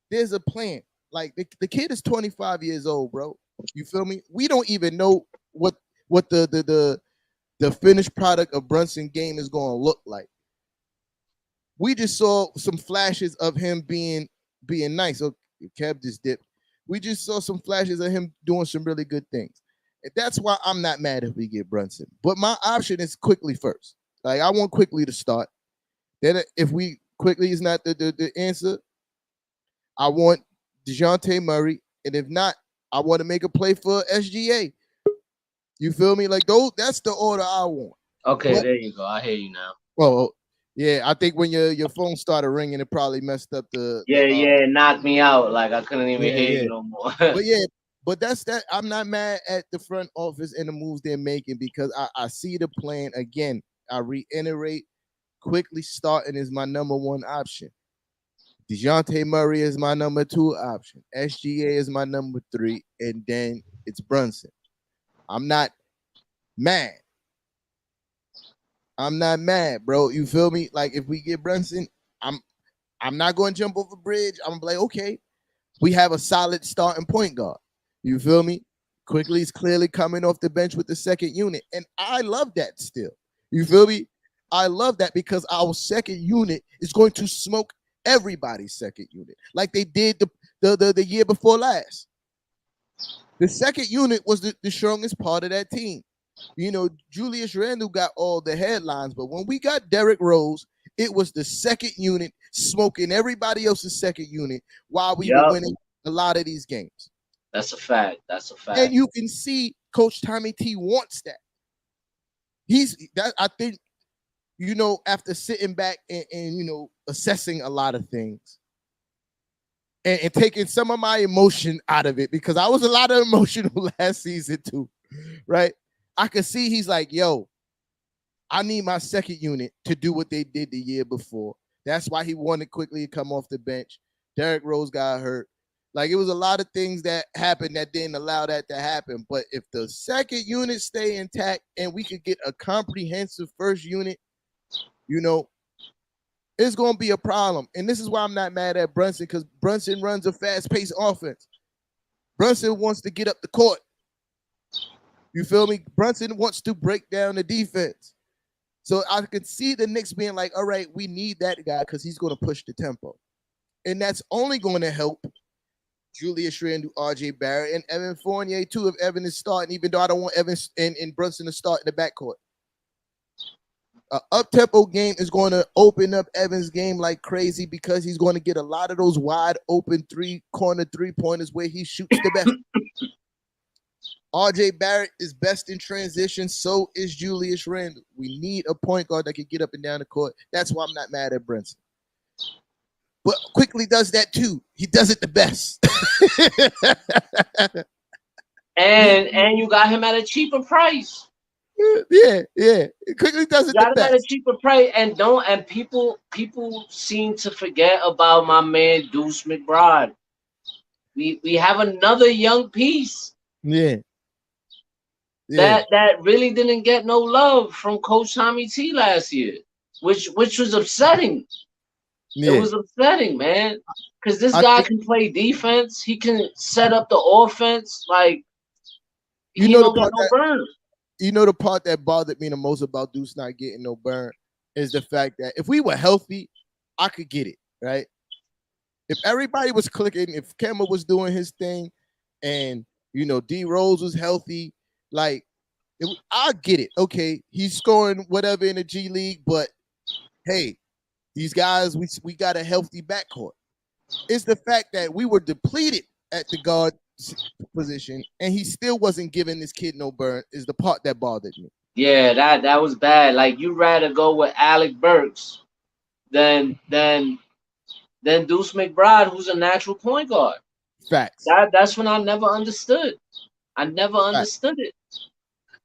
Speaker 3: there's a plan. Like, the kid is 25 years old, bro. You feel me? We don't even know what the finished product of Brunson game is going to look like. We just saw some flashes of him being nice. So Kev just dipped. We just saw some flashes of him doing some really good things. And that's why I'm not mad if we get Brunson. But my option is Quickly first. Like, I want Quickly to start. Then if Quickly is not the answer, I want DeJounte Murray. And if not, I want to make a play for SGA. You feel me? Like, that's the order I want.
Speaker 4: Okay, but there you go. I hear you now.
Speaker 3: Well, yeah, I think when your phone started ringing, it probably messed up
Speaker 4: it knocked me out. Like, I couldn't even hear you no more.
Speaker 3: But that's that. I'm not mad at the front office and the moves they're making because I see the plan. Again, I reiterate, quickly starting is my number one option. DeJounte Murray is my number two option. SGA is my number three. And then it's Brunson. I'm not mad. I'm not mad, bro. You feel me? Like if we get Brunson, I'm not going to jump over the bridge. I'm like, okay, we have a solid starting point guard. You feel me? Quickly is clearly coming off the bench with the second unit. And I love that still. You feel me? I love that because our second unit is going to smoke everybody's second unit like they did the year before last. The second unit was the strongest part of that team. You know, Julius Randle got all the headlines, but when we got Derrick Rose, it was the second unit smoking everybody else's second unit while we were winning a lot of these games.
Speaker 4: That's a fact. That's a fact.
Speaker 3: And you can see Coach Tommy T wants that. I think, you know, after sitting back and you know, assessing a lot of things and taking some of my emotion out of it, because I was a lot of emotional last season too, right? I could see he's like, yo, I need my second unit to do what they did the year before. That's why he wanted quickly to come off the bench. Derrick Rose got hurt. Like, it was a lot of things that happened that didn't allow that to happen. But if the second unit stay intact and we could get a comprehensive first unit, you know, it's going to be a problem. And this is why I'm not mad at Brunson, because Brunson runs a fast-paced offense. Brunson wants to get up the court. You feel me? Brunson wants to break down the defense. So I could see the Knicks being like, all right, we need that guy because he's going to push the tempo. And that's only going to help Julius Randle, RJ Barrett, and Evan Fournier, too, if Evan is starting, even though I don't want Evan and Brunson to start in the backcourt. An up-tempo game is going to open up Evan's game like crazy because he's going to get a lot of those wide open three-corner three-pointers where he shoots the best. RJ Barrett is best in transition. So is Julius Randle. We need a point guard that can get up and down the court. That's why I'm not mad at Brunson. But Quickly does that too. He does it the best.
Speaker 4: and you got him at a cheaper price.
Speaker 3: Yeah. Quickly does it the best.
Speaker 4: At a cheaper price, and people seem to forget about my man Deuce McBride. We have another young piece.
Speaker 3: Yeah.
Speaker 4: That really didn't get no love from Coach Tommy T last year, which was upsetting. Yeah. It was upsetting, man, because this guy can play defense. He can set up the offense. Like,
Speaker 3: you know, the part that bothered me the most about Deuce not getting no burn is the fact that if we were healthy, I could get it, right? If everybody was clicking, if Kemba was doing his thing, and you know D Rose was healthy, like I get it. Okay, he's scoring whatever in the G League, but hey, these guys, we got a healthy backcourt. It's the fact that we were depleted at the guard position, and he still wasn't giving this kid no burn is the part that bothered me.
Speaker 4: Yeah, that was bad. Like, you'd rather go with Alec Burks than Deuce McBride, who's a natural point guard.
Speaker 3: Facts.
Speaker 4: That's when I never understood. I never understood it.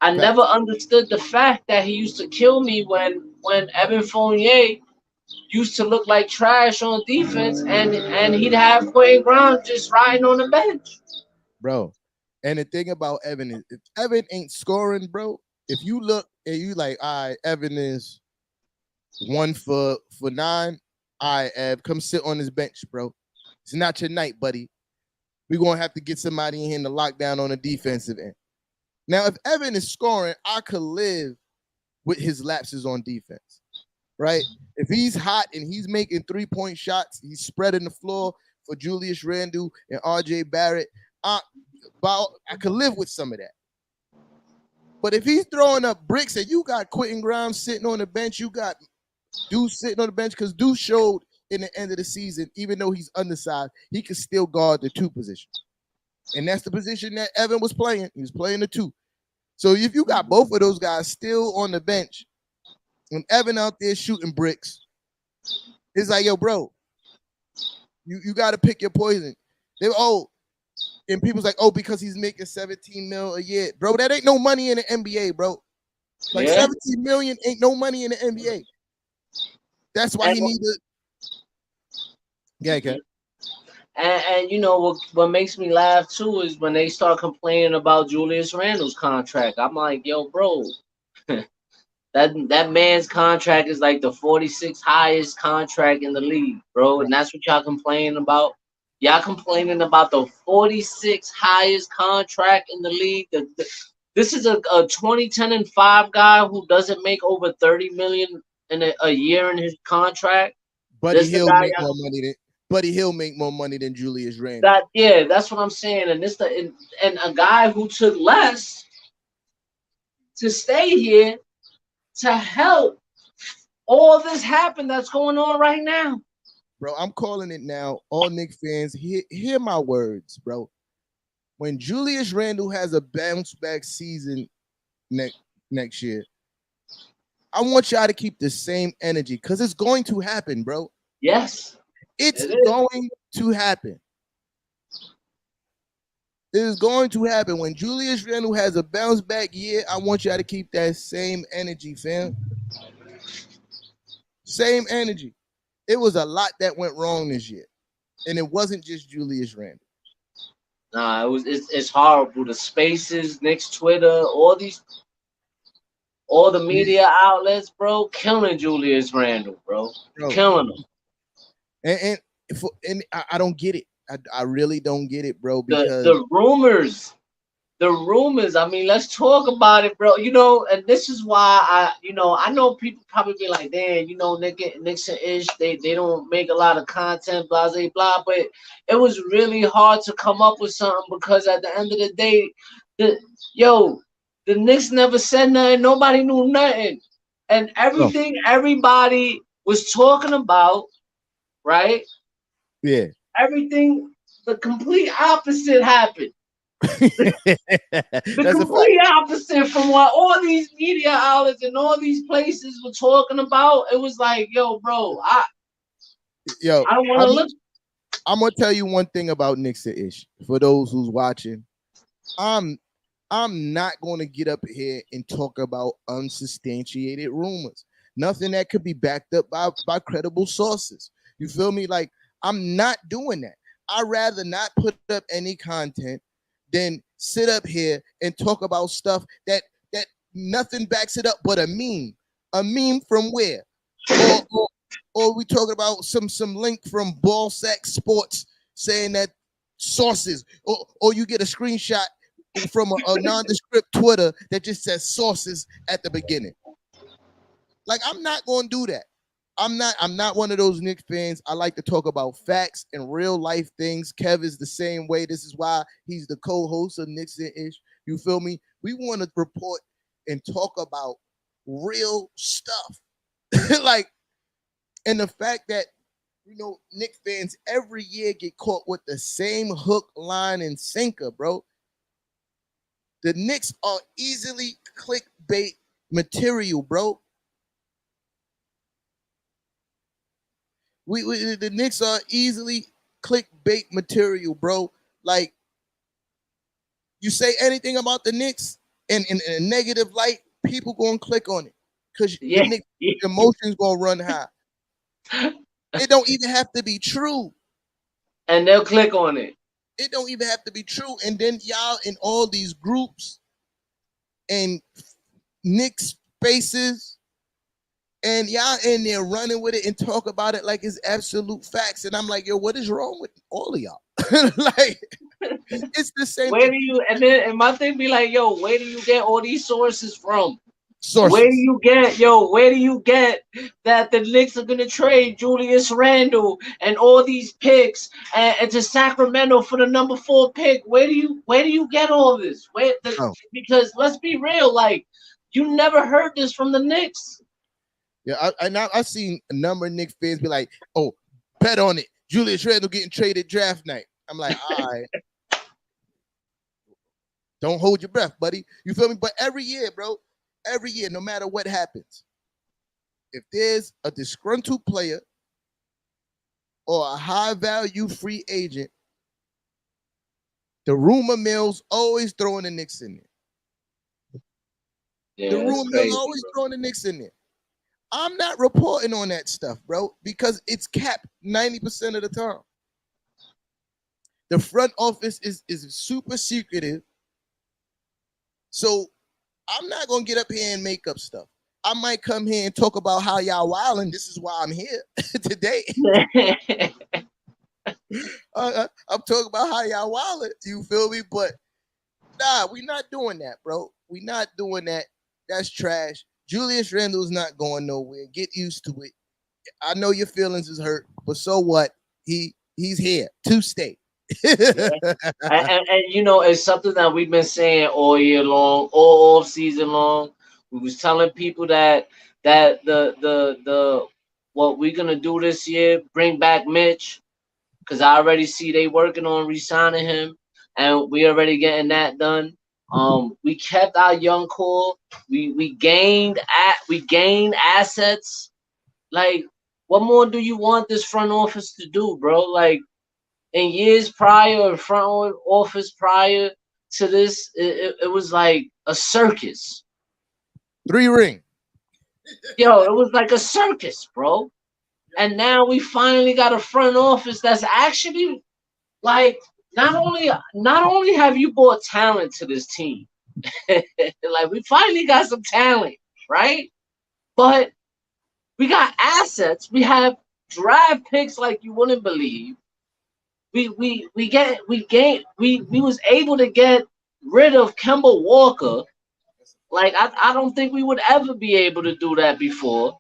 Speaker 4: I never understood the fact that he used to kill me when Evan Fournier used to look like trash on defense, and he'd have Quentin Grimes just riding on the bench.
Speaker 3: Bro, and the thing about Evan is, if Evan ain't scoring, bro, if you look and you like, all right, Evan is 1 for 9, all right, Ev, come sit on his bench, bro. It's not your night, buddy. We're going to have to get somebody in here to lock down on the defensive end. Now, if Evan is scoring, I could live with his lapses on defense, right? If he's hot and he's making 3-point shots, he's spreading the floor for Julius Randle and RJ Barrett, I could live with some of that. But if he's throwing up bricks and you got Quentin Grimes sitting on the bench, you got Deuce sitting on the bench, because Deuce showed in the end of the season, even though he's undersized, he can still guard the 2 position. And that's the position that Evan was playing. He was playing the 2. So if you got both of those guys still on the bench and Evan out there shooting bricks, it's like, yo, bro, you got to pick your poison. and people's like, oh, because he's making 17 mil a year, bro. That ain't no money in the NBA, bro. Like 17 million ain't no money in the NBA. That's why he needed. Yeah, okay.
Speaker 4: And you know what makes me laugh too is when they start complaining about Julius Randle's contract. I'm like, yo, bro, that man's contract is like the 46th highest contract in the league, bro. And that's what y'all complaining about. Y'all complaining about the 46th highest contract in the league. This is a 2010 and 5 guy who doesn't make over 30 million in a year in his contract.
Speaker 3: Buddy Hield make more money than Buddy Hield make more money than Julius Randle.
Speaker 4: That's what I'm saying. And a guy who took less to stay here to help all this happen that's going on right now.
Speaker 3: Bro, I'm calling it now. All Knicks fans, hear my words, bro. When Julius Randle has a bounce back season next year, I want y'all to keep the same energy because it's going to happen, bro.
Speaker 4: Yes.
Speaker 3: It's going to happen. It is going to happen. When Julius Randle has a bounce back year, I want y'all to keep that same energy, fam. Same energy. It was a lot that went wrong this year. And it wasn't just Julius Randle.
Speaker 4: Nah, it's horrible. The Spaces, Knicks Twitter, all the media outlets, bro, killing Julius Randle, bro. Killing him.
Speaker 3: And I don't get it. I really don't get it, bro. Because
Speaker 4: the rumors. I mean, let's talk about it, bro. You know, and this is why I know people probably be like, damn, you know, Knicks and Ish, they don't make a lot of content, blah, blah, blah. But it was really hard to come up with something because at the end of the day, the Knicks never said nothing. Nobody knew nothing. And everything everybody was talking about, right?
Speaker 3: Yeah.
Speaker 4: Everything, the complete opposite happened. The complete opposite from what all these media outlets and all these places were talking about. It was like, yo, bro, I don't want to look.
Speaker 3: I'm gonna tell you one thing about Knicks and Ish. For those who's watching, I'm not gonna get up here and talk about unsubstantiated rumors. Nothing that could be backed up by credible sources. You feel me? Like, I'm not doing that. I'd rather not put up any content than sit up here and talk about stuff that nothing backs it up but a meme. A meme from where? Or we talking about some link from Ballsack Sports saying that sources, or you get a screenshot from a nondescript Twitter that just says sources at the beginning. Like, I'm not going to do that. I'm not one of those Knicks fans. I like to talk about facts and real life things. Kev is the same way. This is why he's the co-host of Knicks and Ish. You feel me? We want to report and talk about real stuff. Like, and the fact that, you know, Knicks fans every year get caught with the same hook, line, and sinker, bro. The Knicks are easily clickbait material, bro. The Knicks are easily clickbait material, bro. Like, you say anything about the Knicks in a negative light, people gonna click on it because the Knicks emotions gonna run high. It don't even have to be true,
Speaker 4: and they'll click on it.
Speaker 3: It don't even have to be true, and then y'all in all these groups and Knicks spaces. And y'all in there running with it and talk about it like it's absolute facts. And I'm like, yo, what is wrong with all of y'all? Like, it's the same.
Speaker 4: Where do you, and my thing be like, yo, where do you get all these sources from?
Speaker 3: Sources.
Speaker 4: Where do you get that the Knicks are gonna trade Julius Randle and all these picks and to Sacramento for the number 4 pick? Where do you get all this? Because let's be real, like, you never heard this from the Knicks.
Speaker 3: Yeah, I've seen a number of Knicks fans be like, "Oh, bet on it, Julius Randle getting traded draft night." I'm like, all right, don't hold your breath, buddy. You feel me? But every year, bro, every year, no matter what happens, if there's a disgruntled player or a high value free agent The rumor mills always throwing the Knicks in there.
Speaker 4: Yeah,
Speaker 3: The
Speaker 4: it's
Speaker 3: rumor
Speaker 4: crazy,
Speaker 3: mills always
Speaker 4: bro.
Speaker 3: throwing the Knicks in there. I'm not reporting on that stuff, bro, because it's capped 90% of the time. The front office is super secretive. So I'm not gonna get up here and make up stuff. I might come here and talk about how y'all wilding. This is why I'm here today. I'm talking about how y'all wilding. You feel me? But nah, we not doing that, bro. We not doing that. That's trash. Julius Randle's not going nowhere. Get used to it. I know your feelings is hurt, but so what? He's here to stay.
Speaker 4: And you know, it's something that we've been saying all year long, all off season long. We was telling people that the what we're gonna do this year, bring back Mitch, because I already see they working on re-signing him, and we already getting that done. We kept our young core. We gained assets. Like, what more do you want this front office to do, bro? Like, in years prior, or front office prior to this, it was like a circus.
Speaker 3: 3 ring.
Speaker 4: Yo, it was like a circus, bro. And now we finally got a front office that's actually like not only have you brought talent to this team, like we finally got some talent, right? But we got assets. We have draft picks like you wouldn't believe. We was able to get rid of Kemba Walker. Like I don't think we would ever be able to do that before.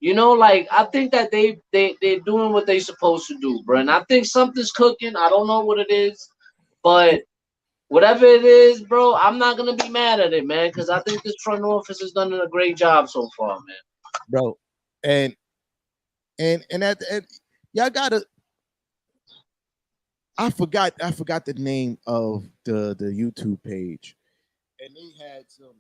Speaker 4: You know, like I think that they're doing what they're supposed to do, bro. And I think something's cooking. I don't know what it is, but whatever it is, bro, I'm not gonna be mad at it, man, because I think this front office has done a great job so far, man.
Speaker 3: Bro. And at the end, y'all gotta. I forgot the name of the YouTube page, and they had some.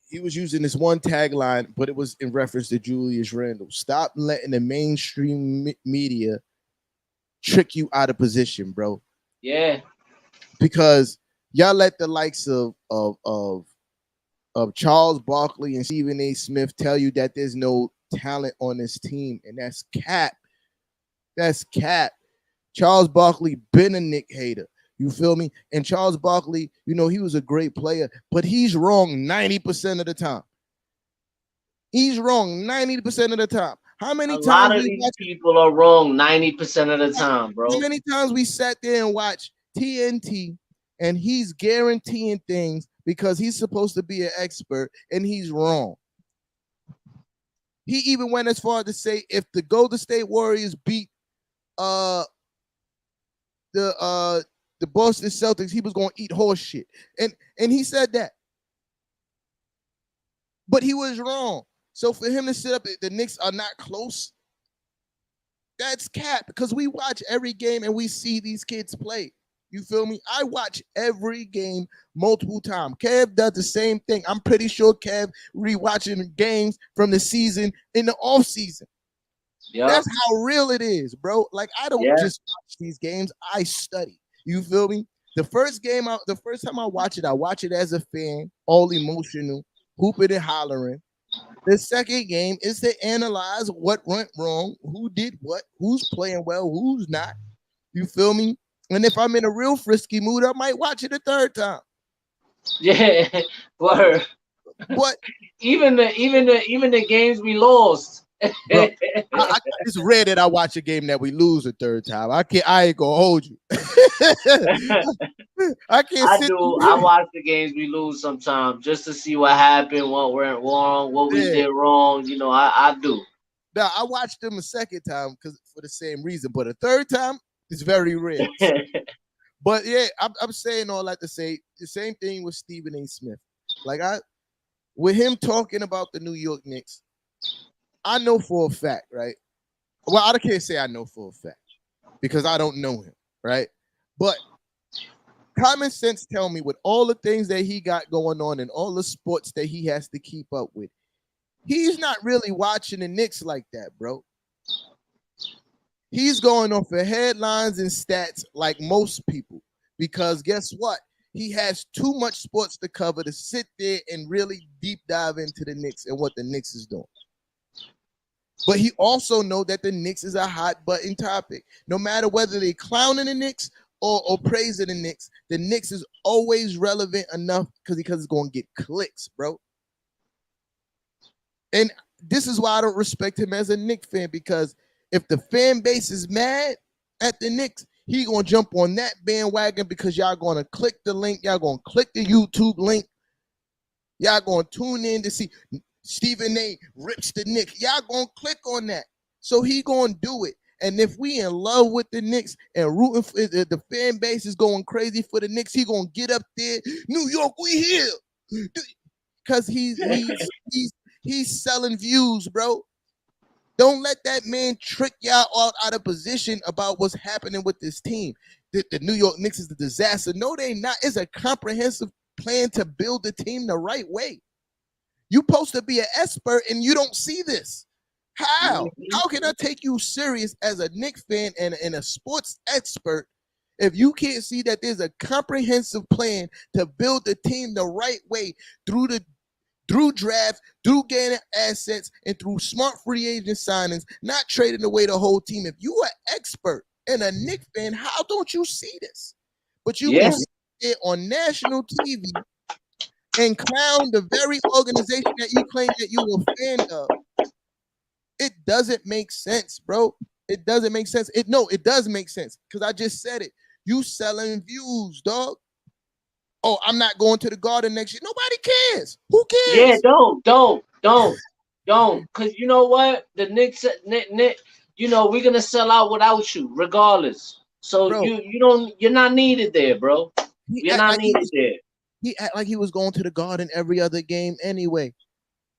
Speaker 3: He was using this one tagline, but it was in reference to Julius Randle. Stop letting the mainstream media trick you out of position, bro.
Speaker 4: Yeah.
Speaker 3: Because y'all let the likes of Charles Barkley and Stephen A. Smith tell you that there's no talent on this team, and that's cap. That's cap. Charles Barkley been a Knick hater. You feel me? And Charles Barkley, you know, he was a great player, but he's wrong 90% of the time. He's wrong 90% of the time. How many times? A
Speaker 4: lot of these people are wrong 90% of the time, bro.
Speaker 3: How many times we sat there and watched TNT and he's guaranteeing things because he's supposed to be an expert and he's wrong. He even went as far to say if the Golden State Warriors beat the Boston Celtics, he was going to eat horse shit. And he said that. But he was wrong. So for him to sit up, the Knicks are not close. That's cap, because we watch every game and we see these kids play. You feel me? I watch every game multiple times. Kev does the same thing. I'm pretty sure Kev rewatching games from the season in the off season. Yep. That's how real it is, bro. Like, I don't just watch these games. I study. You feel me? The first time I watch it as a fan, all emotional, hooping and hollering. The second game is to analyze what went wrong, who did what, who's playing well, who's not. You feel me? And if I'm in a real frisky mood, I might watch it a third time.
Speaker 4: Yeah, but even the games we lost.
Speaker 3: Bro, it's rare that I watch a game that we lose a third time. I ain't gonna hold you. I
Speaker 4: watch the games we lose sometimes just to see what happened, what went wrong, what we did wrong. You know, I do.
Speaker 3: Now I watched them a second time because for the same reason, but a third time is very rare. But yeah, I'm saying all that to say the same thing with Stephen A. Smith. Like with him talking about the New York Knicks. I know for a fact, right? Well, I can't say I know for a fact because I don't know him, right? But common sense tell me with all the things that he got going on and all the sports that he has to keep up with, he's not really watching the Knicks like that, bro. He's going off of headlines and stats like most people because guess what? He has too much sports to cover to sit there and really deep dive into the Knicks and what the Knicks is doing. But he also knows that the Knicks is a hot button topic. No matter whether they clowning the Knicks or praising the Knicks is always relevant enough because it's going to get clicks, bro. And this is why I don't respect him as a Knicks fan, because if the fan base is mad at the Knicks, he gonna jump on that bandwagon because y'all gonna click the link, y'all gonna click the YouTube link, y'all gonna tune in to see Stephen A. rips the Knicks. Y'all gonna click on that. So he gonna do it. And if we in love with the Knicks and rooting for the fan base is going crazy for the Knicks, he gonna get up there, New York, we here. Because he's selling views, bro. Don't let that man trick y'all all out of position about what's happening with this team. The New York Knicks is a disaster. No, they not. It's a comprehensive plan to build the team the right way. You're supposed to be an expert and you don't see this. How? How can I take you serious as a Knicks fan and a sports expert if you can't see that there's a comprehensive plan to build the team the right way through draft, through gaining assets, and through smart free agent signings, not trading away the whole team? If you are an expert and a Knicks fan, how don't you see this? But you will see it on national TV and clown the very organization that you claim that you were a fan of. It doesn't make sense, bro. It doesn't make sense. It does make sense because I just said it. You selling views, dog. Oh, I'm not going to the Garden next year. Nobody cares. Who cares?
Speaker 4: Yeah, don't. Because you know what? The Knicks, you know, we're gonna sell out without you, regardless. So bro, you're not needed there, bro. You're not needed there.
Speaker 3: He act like he was going to the Garden every other game anyway.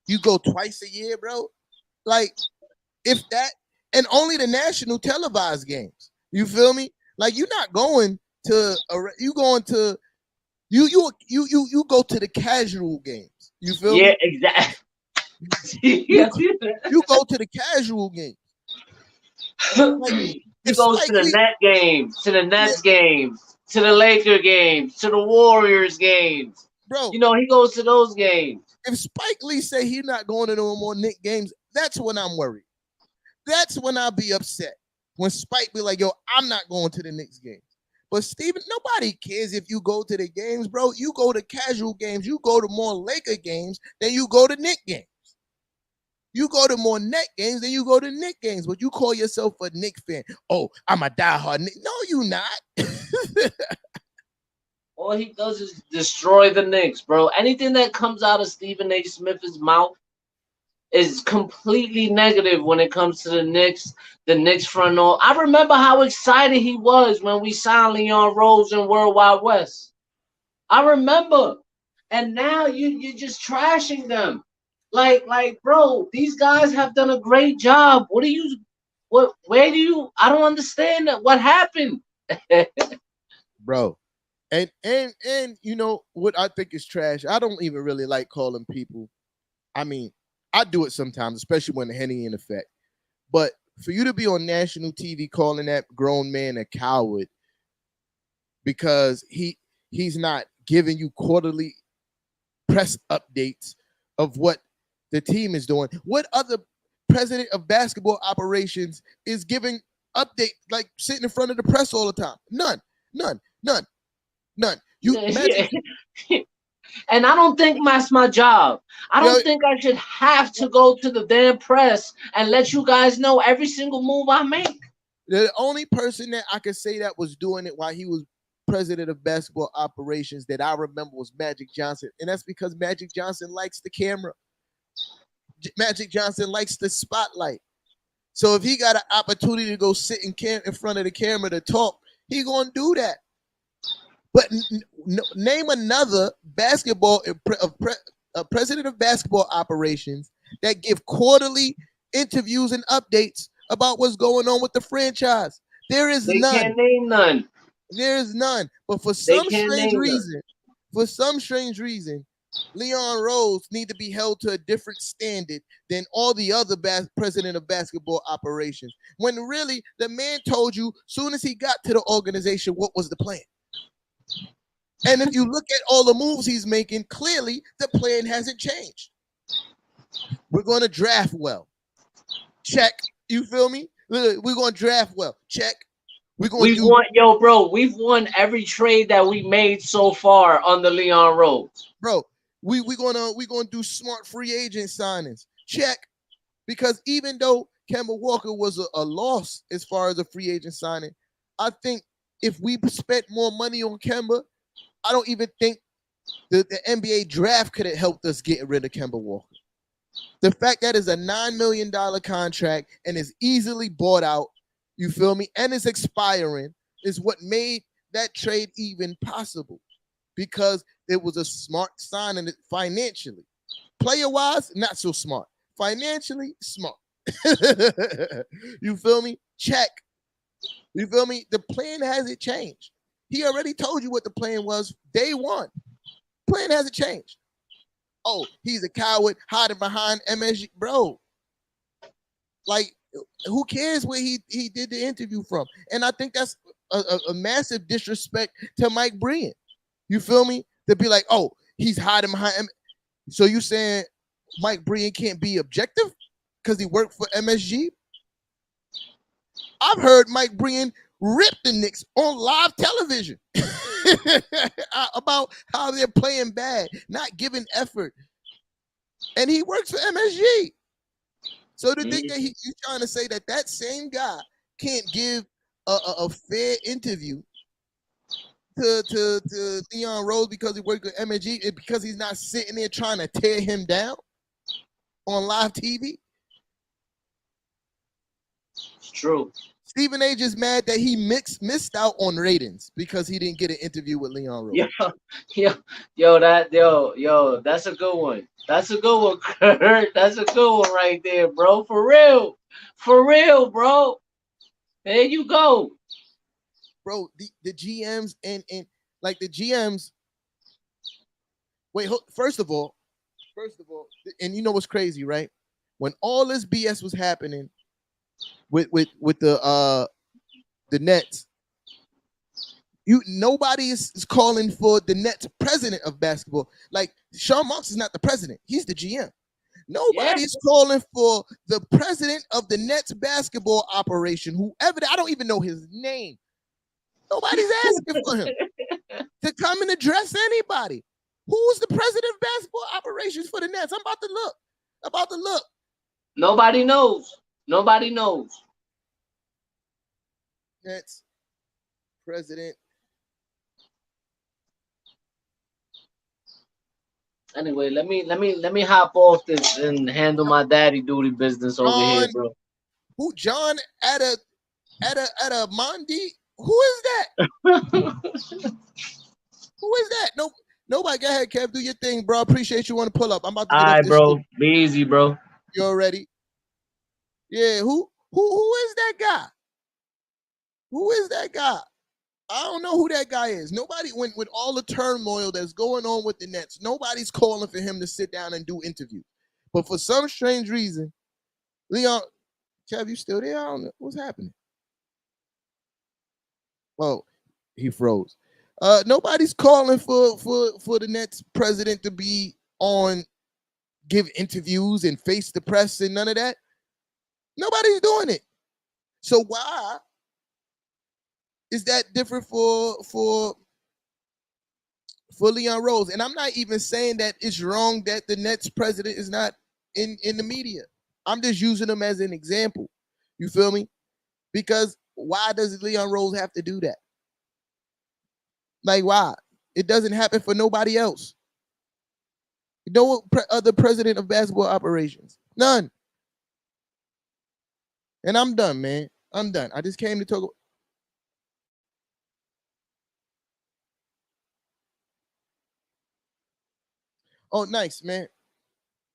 Speaker 3: You go twice a year, bro. Like, if that, and only the national televised games. You feel me? Like, you're not going to you go to the casual games. You feel me?
Speaker 4: Yeah, exactly.
Speaker 3: you go to the casual games.
Speaker 4: Like, he goes to the Net games, to the Nets games, to the Laker games, to the Warriors games.
Speaker 3: Bro,
Speaker 4: you know, he goes to those games.
Speaker 3: If Spike Lee say he's not going to no more Knicks games, that's when I'm worried. That's when I'll be upset. When Spike be like, yo, I'm not going to the Knicks games. But Steven, nobody cares if you go to the games, bro. You go to casual games. You go to more Laker games than you go to Knicks games. You go to more Net games than you go to Knicks games. But you call yourself a Knicks fan. Oh, I'm a diehard Knicks. No, you not.
Speaker 4: All he does is destroy the Knicks, bro. Anything that comes out of Stephen A. Smith's mouth is completely negative when it comes to the Knicks front office. I remember how excited he was when we signed Leon Rose in World Wide West. I remember. And now you're just trashing them. Like, bro, these guys have done a great job. I don't understand that. What happened?
Speaker 3: Bro. And you know what I think is trash? I don't even really like calling people. I mean, I do it sometimes, especially when the Henny in effect. But for you to be on national TV calling that grown man a coward because he's not giving you quarterly press updates of what the team is doing. What other president of basketball operations is giving update, like sitting in front of the press all the time? None. You
Speaker 4: and I don't think that's my job. I don't think I should have to go to the damn press and let you guys know every single move I make.
Speaker 3: The only person that I could say that was doing it while he was president of basketball operations that I remember was Magic Johnson. And that's because Magic Johnson likes the camera. Magic Johnson likes the spotlight. So if he got an opportunity to go sit in front of the camera to talk, he gonna do that. But name another basketball president of basketball operations that give quarterly interviews and updates about what's going on with the franchise. There is none.
Speaker 4: They can't name none.
Speaker 3: There is none. But for some strange reason, Leon Rose need to be held to a different standard than all the other president of basketball operations. When really the man told you soon as he got to the organization what was the plan. And if you look at all the moves he's making, clearly the plan hasn't changed. We're going to draft well. Check. You feel me? We're going to draft well. Check. We've
Speaker 4: won every trade that we made so far under Leon Rose.
Speaker 3: Bro, we're gonna do smart free agent signings. Check. Because even though Kemba Walker was a loss as far as a free agent signing, I think if we spent more money on Kemba, I don't even think the NBA draft could have helped us get rid of Kemba Walker. The fact that is a $9 million contract and is easily bought out, you feel me, and it's expiring, is what made that trade even possible, because it was a smart signing financially. Player-wise, not so smart. Financially, smart. You feel me? Check. You feel me? The plan hasn't changed. He already told you what the plan was day one. Plan hasn't changed. Oh, he's a coward hiding behind MSG. Bro, like, who cares where he did the interview from? And I think that's a massive disrespect to Mike Breen. You feel me? To be like, oh, he's hiding behind him. So you saying Mike Breen can't be objective because he worked for MSG? I've heard Mike Breen rip the Knicks on live television about how they're playing bad, not giving effort. And he works for MSG. So to think that you're trying to say that same guy can't give a fair interview to Leon Rose because he worked with MSG, because he's not sitting there trying to tear him down on live TV?
Speaker 4: It's true.
Speaker 3: Stephen A. just mad that he missed out on ratings because he didn't get an interview with Leon Rose.
Speaker 4: Yo, that's a good one. That's a good one, Kurt. That's a good one right there, bro. For real, bro. There you go.
Speaker 3: Bro, the GMs and like the GMs. Wait, first of all, and you know what's crazy, right? When all this BS was happening with the Nets, nobody is calling for the Nets president of basketball. Like, Sean Marks is not the president; he's the GM. Nobody is calling for the president of the Nets basketball operation, whoever. I don't even know his name. Nobody's asking for him to come and address anybody. Who's the president of basketball operations for the Nets? I'm about to look.
Speaker 4: Nobody knows.
Speaker 3: Nets president.
Speaker 4: Anyway, let me hop off this and handle my daddy duty business over here, bro.
Speaker 3: Who? John Mondi? Who is that? Who is that? No, nobody. Go ahead, Kev. Do your thing, bro. Appreciate you want to pull up. I'm about to get off this
Speaker 4: bro.
Speaker 3: shit.
Speaker 4: Be easy, bro.
Speaker 3: You already? Yeah. Who is that guy? Who is that guy? I don't know who that guy is. Nobody, with all the turmoil that's going on with the Nets, nobody's calling for him to sit down and do interviews. But for some strange reason, Leon, Kev, you still there? I don't know what's happening. Oh, he froze. Nobody's calling for the Nets president to be on, give interviews and face the press and none of that. Nobody's doing it. So why is that different for Leon Rose? And I'm not even saying that it's wrong that the Nets president is not in the media. I'm just using him as an example. You feel me? Because why does Leon Rose have to do that? Like, why? It doesn't happen for nobody else. No other president of basketball operations. None. And I'm done, man. I'm done. I just came to talk. Oh, nice, man.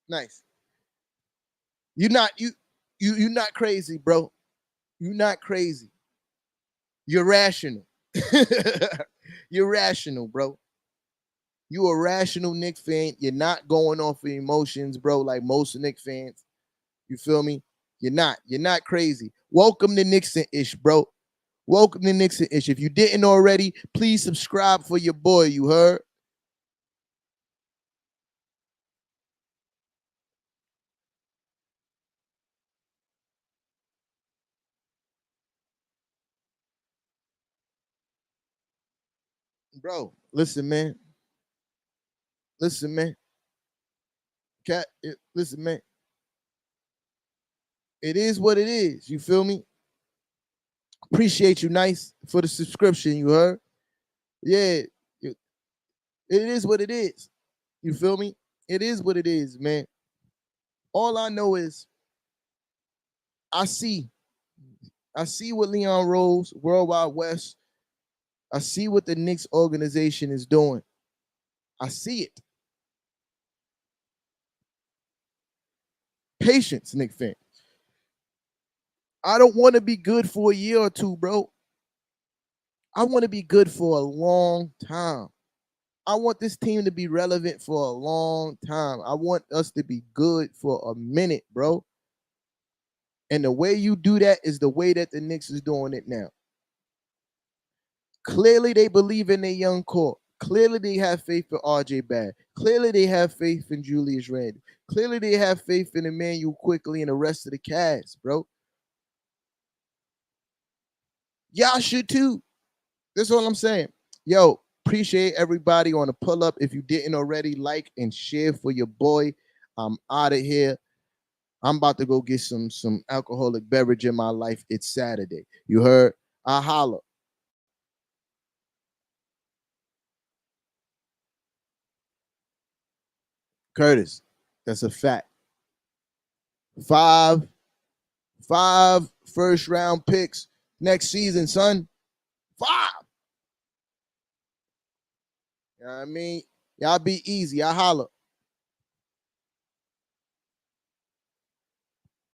Speaker 3: Nice. You're not crazy, bro. You're not crazy. You're rational. You're rational, bro. You a rational Knicks fan. You're not going off of emotions, bro, like most Knicks fans. You feel me? You're not. You're not crazy. Welcome to Nixon-ish, bro. Welcome to Nixon-ish. If you didn't already, please subscribe for your boy, you heard? Bro, listen, man. Listen, man. Listen, man. It is what it is. You feel me? Appreciate you, nice, for the subscription, you heard? Yeah. It is what it is. You feel me? It is what it is, man. All I know is I see what Leon Rose, Worldwide West, I see what the Knicks organization is doing. I see it. Patience, Knicks fan. I don't want to be good for a year or two, bro. I want to be good for a long time. I want this team to be relevant for a long time. I want us to be good for a minute, bro. And the way you do that is the way that the Knicks is doing it now. Clearly, they believe in their young core. Clearly, they have faith in RJ Barrett. Clearly, they have faith in Julius Randle. Clearly, they have faith in Emmanuel Quickley and the rest of the cast, bro. Y'all should too. That's all I'm saying. Yo, appreciate everybody on the pull up. If you didn't already, like and share for your boy. I'm out of here. I'm about to go get some alcoholic beverage in my life. It's Saturday. You heard? I holla. Curtis, that's a fact. Five first round picks next season, son. 5. You know what I mean? Y'all be easy. I holla.